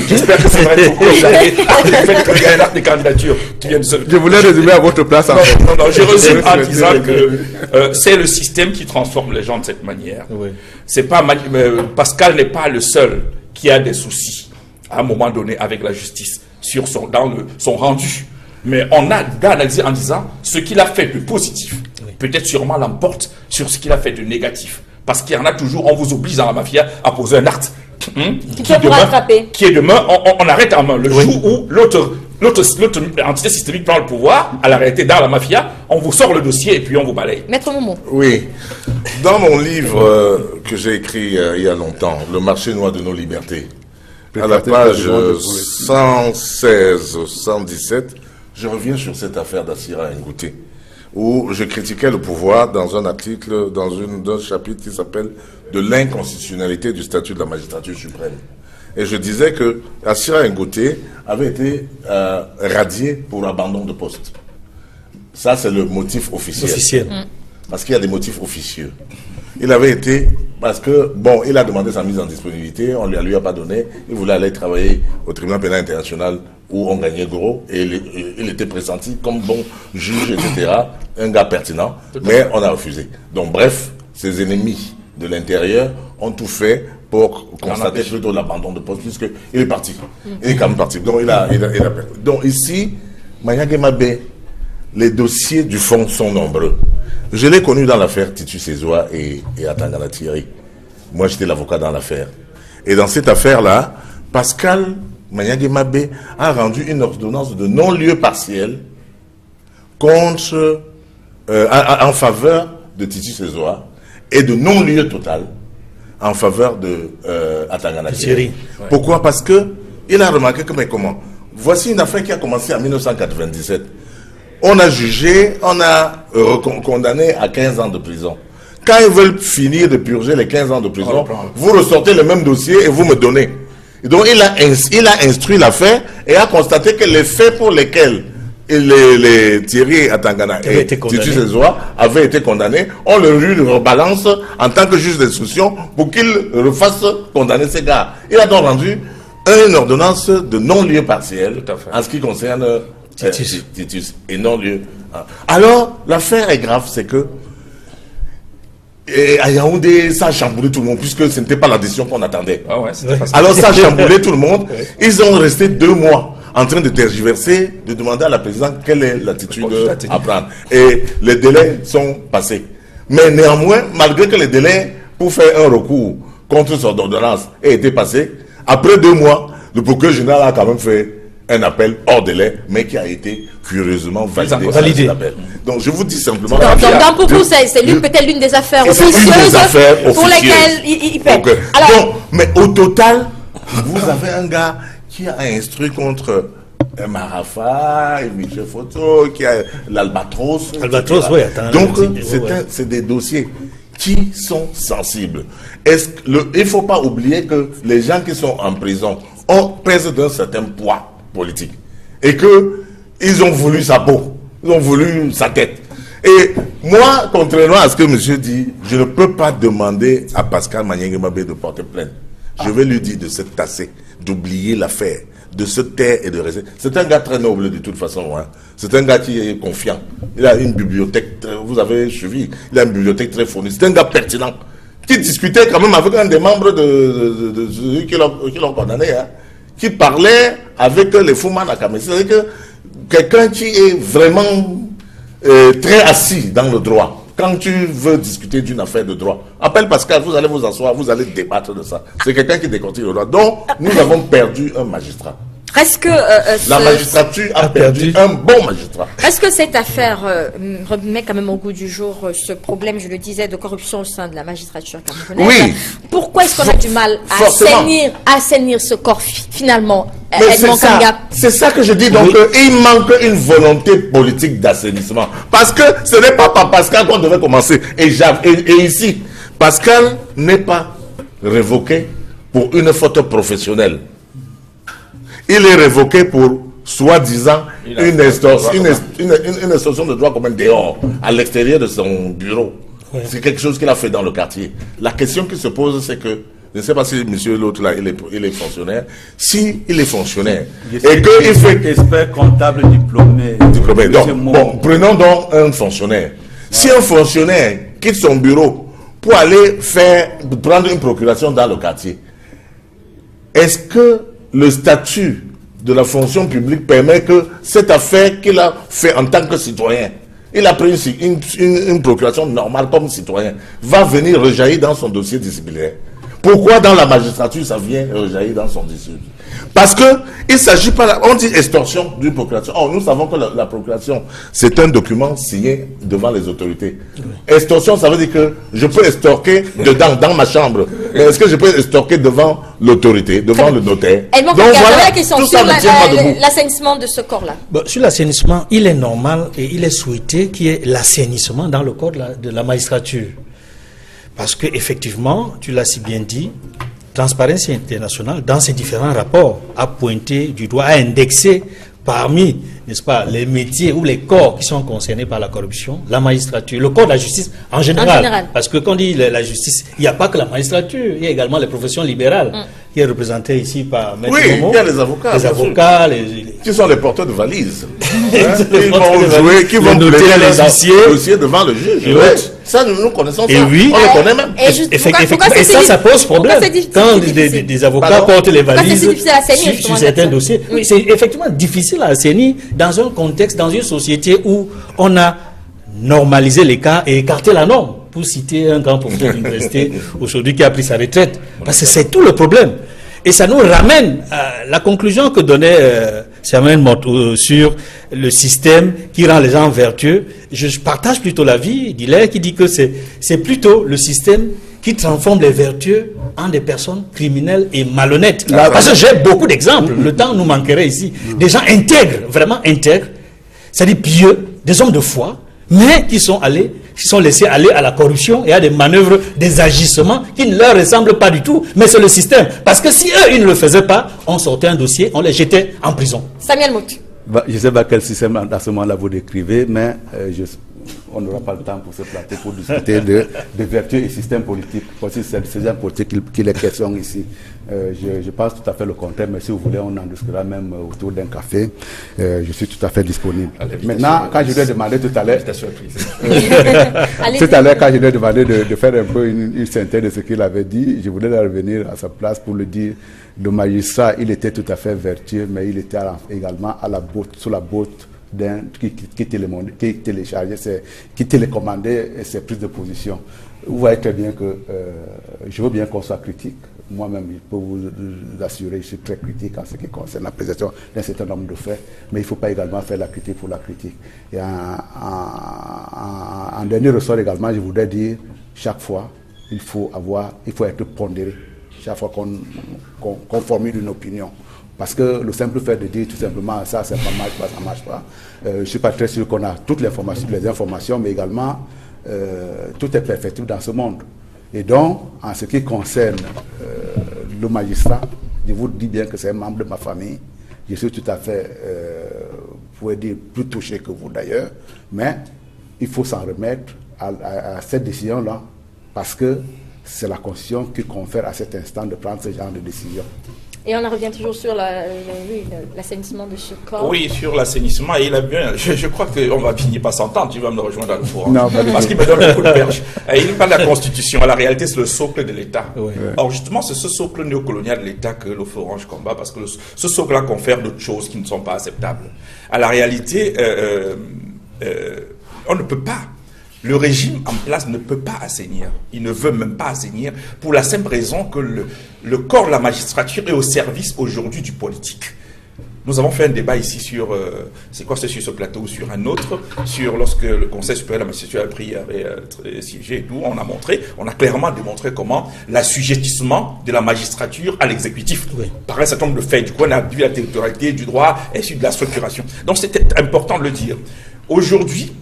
j'espère que c'est vrai pour le fait qu'il y a un acte de candidature qui vient de se... Je voulais résumer à votre place. Non, je résume en disant que c'est le système qui transforme les gens de cette manière. C'est pas Pascal n'est pas le seul qui a des soucis à un moment donné avec la justice sur son rendu. Mais on a d'analyser en disant ce qu'il a fait de positif, peut-être sûrement l'emporte sur ce qu'il a fait de négatif. Parce qu'il y en a toujours, on vous oblige dans la mafia à poser un acte qui est demain, on arrête en main. Le jour où l'autre entité systémique prend le pouvoir, à la réalité dans la mafia, on vous sort le dossier et puis on vous balaye. Maître Momo. Oui. Dans mon livre que j'ai écrit il y a longtemps, Le marché noir de nos libertés, à la page 116-117, je reviens sur cette affaire d'Assira Ngouté, où je critiquais le pouvoir dans un article, dans un chapitre qui s'appelle « De l'inconstitutionnalité du statut de la magistrature suprême ». Et je disais que Assira Ngouté avait été radié pour abandon de poste. Ça, c'est le motif officiel. Parce qu'il y a des motifs officieux. Il avait été, parce que, bon, il a demandé sa mise en disponibilité, on lui a pas donné, il voulait aller travailler au tribunal pénal international où on gagnait gros, et il était pressenti comme bon juge, etc., un gars pertinent, mais on a refusé. Donc bref, ses ennemis de l'intérieur ont tout fait pour constater plutôt l'abandon de poste, puisqu'il est parti. Il est quand même parti. Donc il a perdu. Donc ici, Manyang Mabé, les dossiers du fond sont nombreux. Je l'ai connu dans l'affaire Titus Sezoa et Atangana Thierry. Moi, j'étais l'avocat dans l'affaire. Et dans cette affaire-là, Pascal Manyang Mabé a rendu une ordonnance de non-lieu partiel contre, en faveur de Titus Sezoa et de non-lieu total en faveur de Atangana Thierry. Pourquoi? Parce que il a remarqué que, mais comment? Voici une affaire qui a commencé en 1997. On a jugé, on a condamné à 15 ans de prison. Quand ils veulent finir de purger les 15 ans de prison, vous ressortez le même dossier et vous me donnez. Et donc il a instruit l'affaire et a constaté que les faits pour lesquels les Thierry Atangana et Titus Sezoa avaient été condamnés, on le rebalance en tant que juge d'instruction pour qu'il refasse condamner ces gars. Il a donc rendu une ordonnance de non-lieu partiel en ce qui concerne Titus et non-lieu. Alors, l'affaire est grave, c'est que à Yaoundé, ça a chamboulé tout le monde, puisque ce n'était pas la décision qu'on attendait. Alors, ça a chamboulé tout le monde. Ils ont resté 2 mois en train de tergiverser, de demander à la présidente quelle est l'attitude à prendre. Et les délais sont passés. Mais néanmoins, malgré que les délais pour faire un recours contre son ordonnance aient été passés, après 2 mois, le procureur général a quand même fait un appel hors délai, mais qui a été curieusement validé. Donc je vous dis simplement... Donc pour vous, c'est peut-être l'une des affaires officieuses pour lesquelles il paie. Mais au total, vous avez un gars qui a instruit contre Marafa, Michel Photo, qui a l'Albatros. Albatros, oui. Donc c'est des dossiers qui sont sensibles. Il ne faut pas oublier que les gens qui sont en prison pèsent d'un certain poids politique et que ils ont voulu sa peau, ils ont voulu sa tête. Et moi, contrairement à ce que monsieur dit, je ne peux pas demander à Pascal Manyang Mabé de porter plainte. Je vais lui dire de se tasser, d'oublier l'affaire, de se taire et de rester. C'est un gars très noble de toute façon. Hein. C'est un gars qui est confiant. Il a une bibliothèque, vous avez suivi, il a une bibliothèque très fournie. C'est un gars pertinent qui discutait quand même avec un des membres de ceux qui l'ont condamné. Hein, qui parlait avec les Fouman Akame. C'est-à-dire que quelqu'un qui est vraiment très assis dans le droit. Quand tu veux discuter d'une affaire de droit, appelle Pascal, vous allez vous asseoir, vous allez débattre de ça. C'est quelqu'un qui décortique le droit. Donc, nous avons perdu un magistrat. Est-ce que la magistrature a perdu un bon magistrat. Est-ce que cette affaire remet quand même au goût du jour ce problème, je le disais, de corruption au sein de la magistrature camerounaise? Oui. Pourquoi est-ce qu'on a du mal à assainir ce corps finalement? C'est ça que je dis. Donc, il manque une volonté politique d'assainissement. Parce que ce n'est pas par Pascal qu'on devait commencer. Et ici, Pascal n'est pas révoqué pour une faute professionnelle. Il est révoqué pour, soi-disant, une extorsion de droit commun dehors, à l'extérieur de son bureau. Oui. C'est quelque chose qu'il a fait dans le quartier. La question qui se pose, c'est que, je ne sais pas si monsieur l'autre là, il est fonctionnaire. Si il est fonctionnaire, et qu'il fait... expert comptable diplômé. Donc, prenons donc un fonctionnaire. Ouais. Si un fonctionnaire quitte son bureau pour aller prendre une procuration dans le quartier, est-ce que le statut de la fonction publique permet que cette affaire qu'il a fait en tant que citoyen, il a pris une procuration normale comme citoyen, va venir rejaillir dans son dossier disciplinaire? Pourquoi dans la magistrature ça vient rejaillir dans son dossier? Parce que il s'agit pas, on dit extorsion d'une procuration. Or, nous savons que la procuration, c'est un document signé devant les autorités. Oui. Extorsion, ça veut dire que je peux extorquer dans ma chambre. Mais est-ce que je peux extorquer devant l'autorité, devant le notaire? Donc voilà, la question sur l'assainissement de ce corps-là. Bon, sur l'assainissement, il est normal et il est souhaité qu'il y ait l'assainissement dans le corps de la magistrature. Parce que effectivement, tu l'as si bien dit, Transparency International, dans ses différents rapports, a pointé du doigt, a indexé parmi, n'est-ce pas, les métiers ou les corps qui sont concernés par la corruption, la magistrature, le corps de la justice en général. Parce que quand on dit la justice, il n'y a pas que la magistrature, il y a également les professions libérales, qui est représentée ici par Maître Momo. Il y a les avocats. Les avocats, qui sont les porteurs de valises. Qui vont noter les dossiers devant le juge. Ça, nous connaissons ça. Et oui. On les connaît même. Et ça pose problème. Quand des avocats portent les valises sur certains dossiers, c'est effectivement difficile à assainir dans un contexte, dans une société où on a normalisé les cas et écarté la norme. Pour citer un grand professeur d'université aujourd'hui qui a pris sa retraite. Parce que c'est tout le problème. Et ça nous ramène à la conclusion que donnait Samuel Moto sur le système qui rend les gens vertueux. Je partage plutôt l'avis d'Hilaire qui dit que c'est plutôt le système qui transforme les vertueux en des personnes criminelles et malhonnêtes. Parce que j'ai beaucoup d'exemples. Le temps nous manquerait ici. Des gens intègres, vraiment intègres, c'est-à-dire pieux, des hommes de foi, mais qui sont laissés aller à la corruption et à des manœuvres, des agissements qui ne leur ressemblent pas du tout, mais c'est le système. Parce que si eux, ils ne le faisaient pas, on sortait un dossier, on les jetait en prison. Samuel Mout. Je ne sais pas quel système à ce moment-là vous décrivez, mais on n'aura pas le temps pour se placer pour discuter de vertu et système politique. C'est système politique qu'il est question ici. Je pense tout à fait le contraire, mais si vous voulez, on en discutera même autour d'un café. Je suis tout à fait disponible. Maintenant, quand je lui ai demandé tout à l'heure, quand je lui ai demandé de faire un peu une synthèse de ce qu'il avait dit, je voulais revenir à sa place pour le dire. Le magistrat, il était tout à fait vertueux, mais il était également à la botte, sous la botte qui téléchargeait, qui télécommandait ses prises de position. Vous voyez très bien que je veux bien qu'on soit critique. Moi-même, je peux vous assurer, je suis très critique en ce qui concerne l'appréciation d'un certain nombre de faits, mais il ne faut pas également faire la critique pour la critique. Et en dernier ressort également, je voudrais dire, chaque fois, il faut être pondéré. Chaque fois qu'on formule une opinion. Parce que le simple fait de dire tout simplement ça ne marche pas, ça ne marche pas. Je ne suis pas très sûr qu'on a toutes les informations, mais également tout est perfectible dans ce monde. Et donc, en ce qui concerne le magistrat, je vous dis bien que c'est un membre de ma famille. Je suis tout à fait, vous pouvez dire, plus touché que vous d'ailleurs, mais il faut s'en remettre à cette décision-là, parce que c'est la Constitution qui confère à cet instant de prendre ce genre de décision. Et on en revient toujours sur l'assainissement de ce corps. Oui, sur l'assainissement, il a bien. Je crois qu'on va finir par s'entendre, tu vas me rejoindre dans le forum. Non, parce qu'il me donne un coup de perche. Il parle de la Constitution. La réalité, c'est le socle de l'État. Oui. Or, justement, c'est ce socle néocolonial de l'État que le Forange combat, parce que ce socle-là confère d'autres choses qui ne sont pas acceptables. À la réalité, on ne peut pas. Le régime en place ne peut pas assainir. Il ne veut même pas assainir pour la simple raison que le corps de la magistrature est au service aujourd'hui du politique. Nous avons fait un débat ici sur, c'est sur ce plateau ou sur un autre, sur lorsque le Conseil supérieur de la magistrature avait siégé et tout, on a clairement démontré comment l'assujettissement de la magistrature à l'exécutif, par un certain nombre de faits, du coup on a vu la territorialité du droit ainsi de la structuration. Donc c'était important de le dire. Aujourd'hui,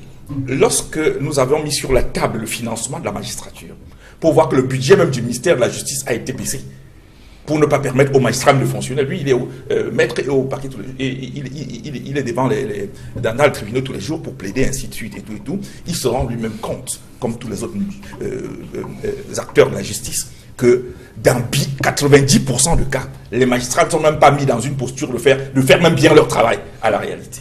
lorsque nous avons mis sur la table le financement de la magistrature, pour voir que le budget même du ministère de la Justice a été baissé, pour ne pas permettre aux magistrats de fonctionner. Lui, il est maître et au parquet, il est devant dans le tribunal tous les jours pour plaider, ainsi de suite, et tout. Il se rend lui-même compte, comme tous les autres acteurs de la justice, que dans 90% de cas, les magistrats ne sont même pas mis dans une posture de faire même bien leur travail à la réalité.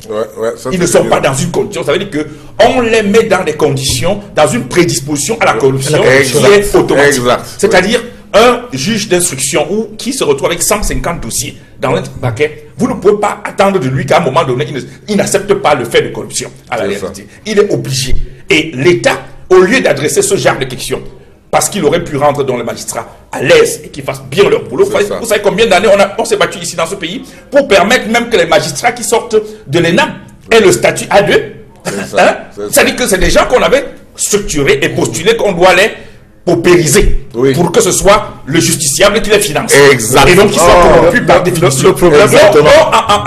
Ils ne sont pas dans une condition, ça veut dire qu'on les met dans des conditions, dans une prédisposition à la corruption qui est automatique. C'est-à-dire, un juge d'instruction qui se retrouve avec 150 dossiers dans un paquet, vous ne pouvez pas attendre de lui qu'à un moment donné, il n'accepte pas le fait de corruption à la réalité. Il est obligé. Et l'État, au lieu d'adresser ce genre de questions, parce qu'il aurait pu rendre dans les magistrats à l'aise et qu'ils fassent bien leur boulot. Vous savez combien d'années on s'est battu ici dans ce pays pour permettre même que les magistrats qui sortent de l'ENAM aient le statut A2. C'est-à-dire que c'est des gens qu'on avait structurés et postulés qu'on doit les paupériser pour que ce soit le justiciable qui les finance. Et donc ils sont corrompus par définition.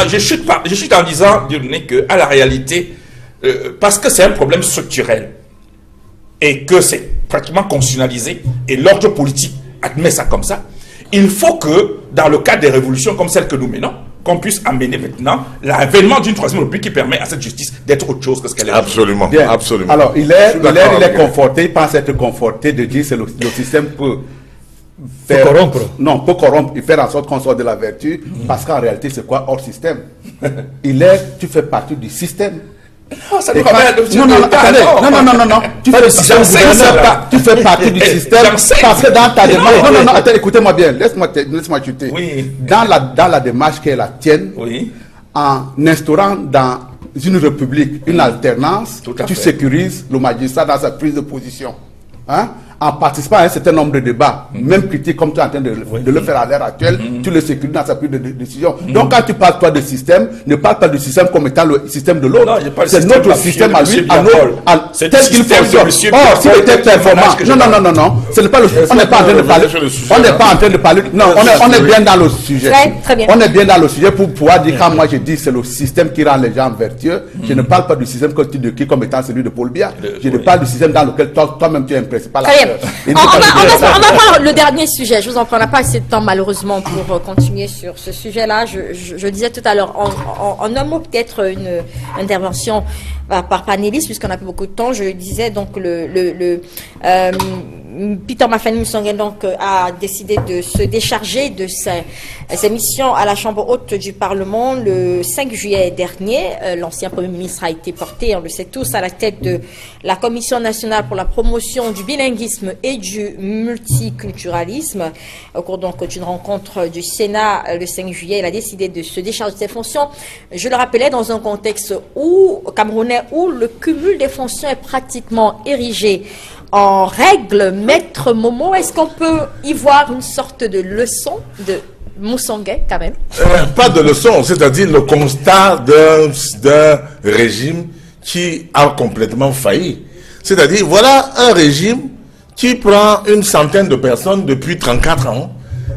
Je chute en disant qu'à la réalité, parce que c'est un problème structurel et que c'est pratiquement constitutionnalisé et l'ordre politique admet ça comme ça, il faut que dans le cadre des révolutions comme celle que nous menons, qu'on puisse amener maintenant l'avènement d'une troisième république qui permet à cette justice d'être autre chose que ce qu'elle est. Absolument. Bien. Absolument. Alors, il est conforté, il pense être conforté de dire que le système peut faire... Peut corrompre. Non, peut corrompre et faire en sorte qu'on sorte de la vertu, parce qu'en réalité, c'est quoi hors système? Tu fais partie du système. Non, ça ne va pas non. Tu fais partie du système parce que dans ta démarche. Non, attends, écoutez-moi bien. Laisse-moi chuter. Oui. Dans la démarche qui est la tienne, en instaurant dans une république une alternance, tu sécurises le magistrat dans sa prise de position. En participant à un certain nombre de débats, même critiques comme tu es en train de le faire à l'heure actuelle, tu le sécurises dans sa prise de décision. Donc quand tu parles toi de système, ne parle pas du système comme étant le système de l'autre. C'est notre système à lui, tel qu'il fonctionne. Or, s'il était performant, non, ce n'est pas le sujet. On n'est pas en train de parler. On n'est pas en train de parler. Non, on est bien dans le sujet. Très bien. On est bien dans le sujet pour pouvoir dire, quand moi je dis c'est le système qui rend les gens vertueux, je ne parle pas du système que tu décris comme étant celui de Paul Biya. Je ne parle du système dans lequel toi-même tu es un principal acteur. On va voir le dernier sujet. Je vous en prends pas assez de temps malheureusement pour continuer sur ce sujet-là. Je disais tout à l'heure, en un mot peut-être une intervention par panéliste, puisqu'on n'a pas beaucoup de temps. Je disais donc Peter Mafany Musongen donc a décidé de se décharger de ses missions à la Chambre haute du Parlement le 5 juillet dernier. L'ancien Premier ministre a été porté, on le sait tous, à la tête de la Commission nationale pour la promotion du bilinguisme et du multiculturalisme. Au cours donc d'une rencontre du Sénat le 5 juillet, il a décidé de se décharger de ses fonctions. Je le rappelais, dans un contexte camerounais où le cumul des fonctions est pratiquement érigé en règle. Maître Momo, est-ce qu'on peut y voir une sorte de leçon de Musongen quand même? Pas de leçon, c'est-à-dire le constat d'un régime qui a complètement failli. C'est-à-dire, voilà un régime qui prend une centaine de personnes depuis 34 ans,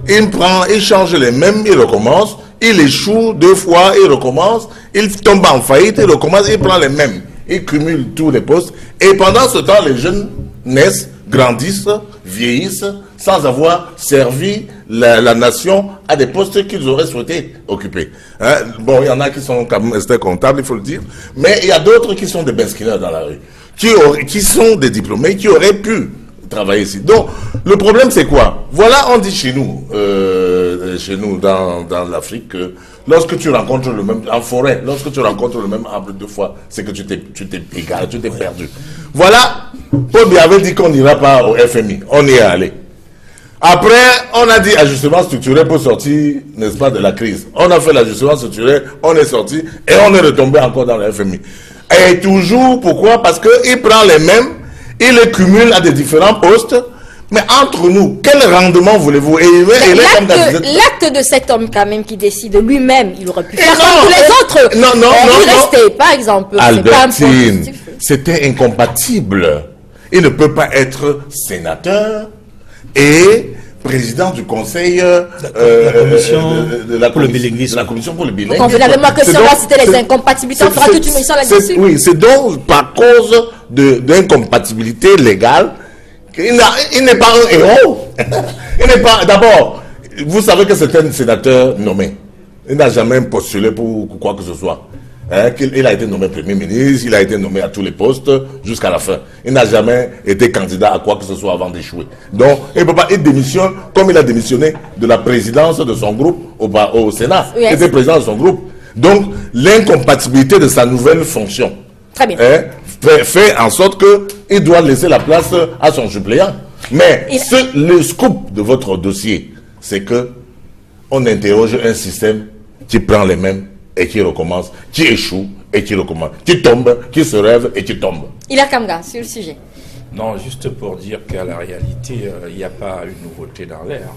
il change les mêmes, il recommence, il échoue 2 fois, il recommence, il tombe en faillite, il recommence, il prend les mêmes, il cumule tous les postes, et pendant ce temps, les jeunes naissent, grandissent, vieillissent, sans avoir servi la nation à des postes qu'ils auraient souhaité occuper. Bon, il y en a qui sont comme restés comptables, il faut le dire, mais il y a d'autres qui sont des basquilleurs dans la rue, qui sont des diplômés, qui auraient pu travailler ici. Donc, le problème c'est quoi? Voilà, on dit chez nous dans l'Afrique, que lorsque tu rencontres le même, en forêt, lorsque tu rencontres le même arbre 2 fois, c'est que tu t'es égaré, tu t'es perdu. Voilà, Paul Biya avait dit qu'on n'ira pas au FMI, on y est allé. Après, on a dit ajustement structurel pour sortir, n'est-ce pas, de la crise. On a fait l'ajustement structurel, on est sorti et on est retombé encore dans le FMI. Et toujours, pourquoi? Parce qu'il prend les mêmes, il les cumule à des différents postes, Mais entre nous, quel rendement voulez-vous? L'acte de cet homme quand même qui décide lui-même, il aurait pu faire comme tous les autres. Non. Rester, par exemple. Albertine, c'était incompatible. Il ne peut pas être sénateur et président du conseil la commission pour le bilinguisme. Convenez avec moi que si on va citer les incompatibilités, on fera toute une émission là-dessus. Oui, c'est donc par cause d'incompatibilité légale qu'il n'est pas un héros. Il n'est pas. D'abord, vous savez que c'est un sénateur nommé. Il n'a jamais postulé pour quoi que ce soit. Il a été nommé Premier ministre, il a été nommé à tous les postes jusqu'à la fin. Il n'a jamais été candidat à quoi que ce soit avant d'échouer. Donc, il démissionne comme il a démissionné de la présidence de son groupe au Sénat. Yes. Il était président de son groupe. Donc, l'incompatibilité de sa nouvelle fonction fait en sorte qu'il doit laisser la place à son suppléant. Mais le scoop de votre dossier, c'est que on interroge un système qui prend les mêmes et qui recommence, qui échoue et qui recommence, qui tombe, qui se rêve et qui tombe. Il a Kamga sur le sujet. Non, juste pour dire qu'à la réalité, il n'y a pas une nouveauté dans l'air.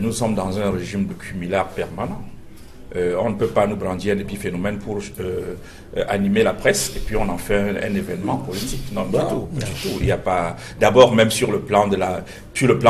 Nous sommes dans un régime de cumulard permanent. On ne peut pas nous brandir un épiphénomène pour animer la presse et puis on en fait un événement politique. Non, du tout. Il n'y a pas. D'abord, même sur le plan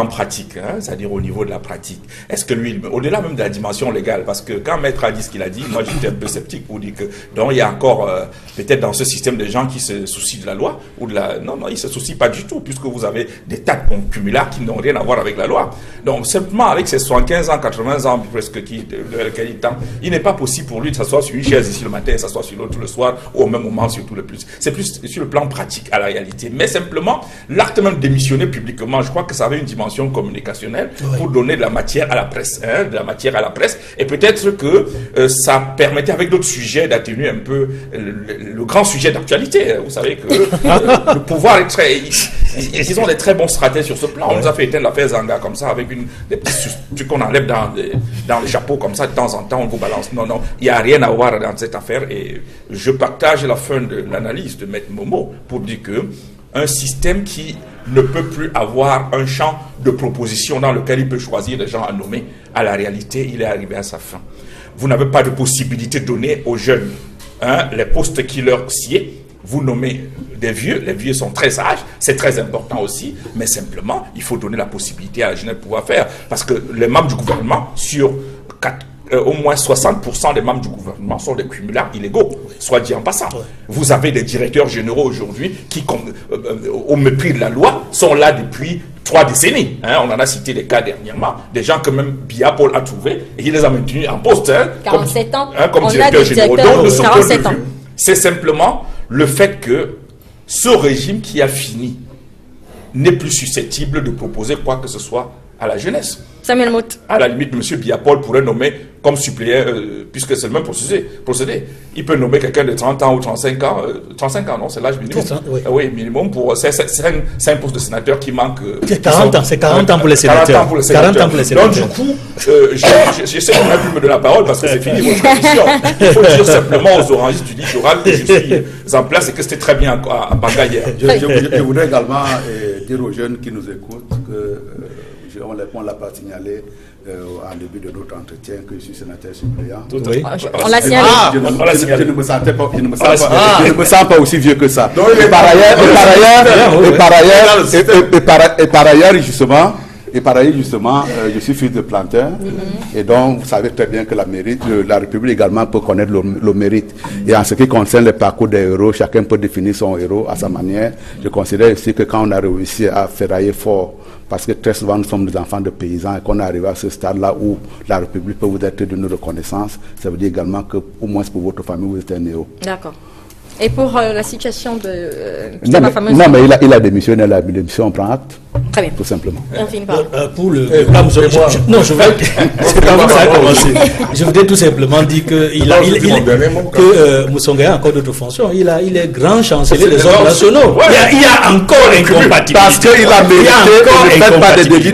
pratique, c'est-à-dire au niveau de la pratique. Est-ce que lui, au-delà même de la dimension légale, parce que quand Maître a dit ce qu'il a dit, moi j'étais un peu sceptique pour dire que donc il y a encore peut-être dans ce système des gens qui se soucient de la loi ou de la. Non, ils se soucient pas du tout puisque vous avez des tas de cumulards qui n'ont rien à voir avec la loi. Donc simplement avec ses 75 ans, 80 ans presque de lequel il tend. Il n'est pas possible pour lui de s'asseoir sur une chaise ici le matin et s'asseoir sur l'autre le soir ou au même moment surtout le plus. C'est plus sur le plan pratique à la réalité. Mais simplement, l'acte même de démissionner publiquement, je crois que ça avait une dimension communicationnelle pour donner de la matière à la presse. Et peut-être que ça permettait avec d'autres sujets d'atténuer un peu le grand sujet d'actualité. Vous savez que le pouvoir est très... Ils ont des très bons stratèges sur ce plan. On nous a fait éteindre l'affaire Zanga comme ça avec des petits trucs qu'on enlève dans les chapeaux comme ça de temps en temps, on vous balance. Non, il n'y a rien à voir dans cette affaire et je partage la fin de l'analyse de Maître Momo pour dire que un système qui ne peut plus avoir un champ de proposition dans lequel il peut choisir des gens à nommer, à la réalité, il est arrivé à sa fin. Vous n'avez pas de possibilité de donner aux jeunes les postes qui leur sied. Vous nommez des vieux, les vieux sont très sages, c'est très important aussi, mais simplement, il faut donner la possibilité à la jeunesse de pouvoir faire. Parce que les membres du gouvernement, sur au moins 60% des membres du gouvernement sont des cumulards illégaux, soit dit en passant. Vous avez des directeurs généraux aujourd'hui qui, au mépris de la loi, sont là depuis 3 décennies. On en a cité des cas dernièrement, des gens que même Biapol a trouvé et il les a maintenus en poste 47 ans. Comme directeur général. Donc, de ce point de vue, c'est simplement le fait que ce régime qui a fini n'est plus susceptible de proposer quoi que ce soit à la jeunesse. Samuel Mout. À la limite, M. Biapol pourrait nommer comme suppléant, puisque c'est le même procédé. Il peut nommer quelqu'un de 30 ans ou 35 ans. 35 ans, non, c'est l'âge minimum. Oui, minimum pour. C'est un poste de sénateur qui manque. C'est 40 ans, c'est 40 ans pour les sénateurs. 40 ans pour les sénateurs. Donc, du coup, j'essaie de ne plus me donner la parole parce que c'est fini votre émission. Il faut dire simplement aux orangistes du littoral que je suis en place et que c'était très bien à Banga hier. Je voudrais également dire aux jeunes qui nous écoutent que. On l'a pas signalé en début de notre entretien que je suis sénateur suppléant. On l'a signalé. Je ne me sentais pas, je ne me sens pas aussi vieux que ça. Et par ailleurs, justement, je suis fils de planteur. Et donc, vous savez très bien que la République également peut connaître le mérite. Et en ce qui concerne le parcours des héros, chacun peut définir son héros à sa manière. Je considère aussi que quand on a réussi à ferrailler fort, parce que très souvent nous sommes des enfants de paysans et qu'on est arrivé à ce stade-là où la République peut vous être d'une reconnaissance, ça veut dire également que, au moins pour votre famille, vous êtes un héros. D'accord. Et pour la situation de non, mais il a démissionné, la démission, on prend acte. Très bien. Tout simplement. Pour le je voudrais tout simplement dire que Moussonga a encore d'autres fonctions. Il est grand chancelier des ordres nationaux. Il y a encore incompatibilité. Parce qu'il a mérité, ne fait pas des débits.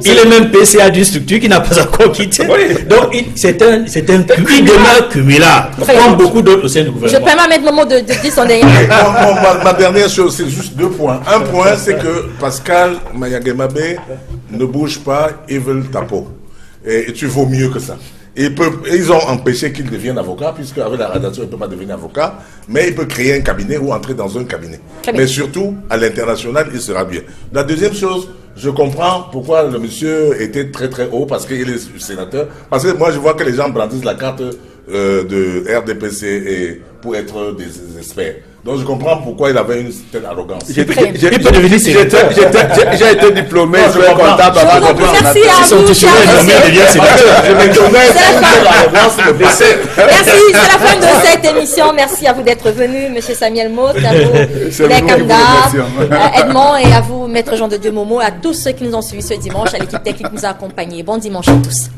Il est même PCA d'une structure qui n'a pas encore quitté. Donc c'est un demeure cumulard, comme beaucoup d'autres au sein du gouvernement. Je peux m'en mettre le mot de dire son dernier. Ma dernière chose, c'est juste 2 points. Un point, c'est que que Pascal Mayagemabe ne bouge pas, ils veulent ta peau. Et tu vaux mieux que ça. Ils ont empêché qu'il devienne avocat, puisque avec la radiation, il ne peut pas devenir avocat, mais il peut créer un cabinet ou entrer dans un cabinet. Mais surtout, à l'international, il sera bien. La deuxième chose, je comprends pourquoi le monsieur était très très haut, parce qu'il est sénateur. Parce que moi, je vois que les gens brandissent la carte de RDPC et pour être des experts. Donc je comprends pourquoi il avait une certaine arrogance. J'ai été diplômé, je suis comptable. Merci à vous, cher Merci, c'est la fin de cette émission. Merci à vous d'être venu, Monsieur Samuel Motte, à vous, Kamda, Edmond, et à vous, Maître Jean de Dieu Momo, à tous ceux qui nous ont suivis ce dimanche, à l'équipe technique qui nous a accompagnés. Bon dimanche à tous.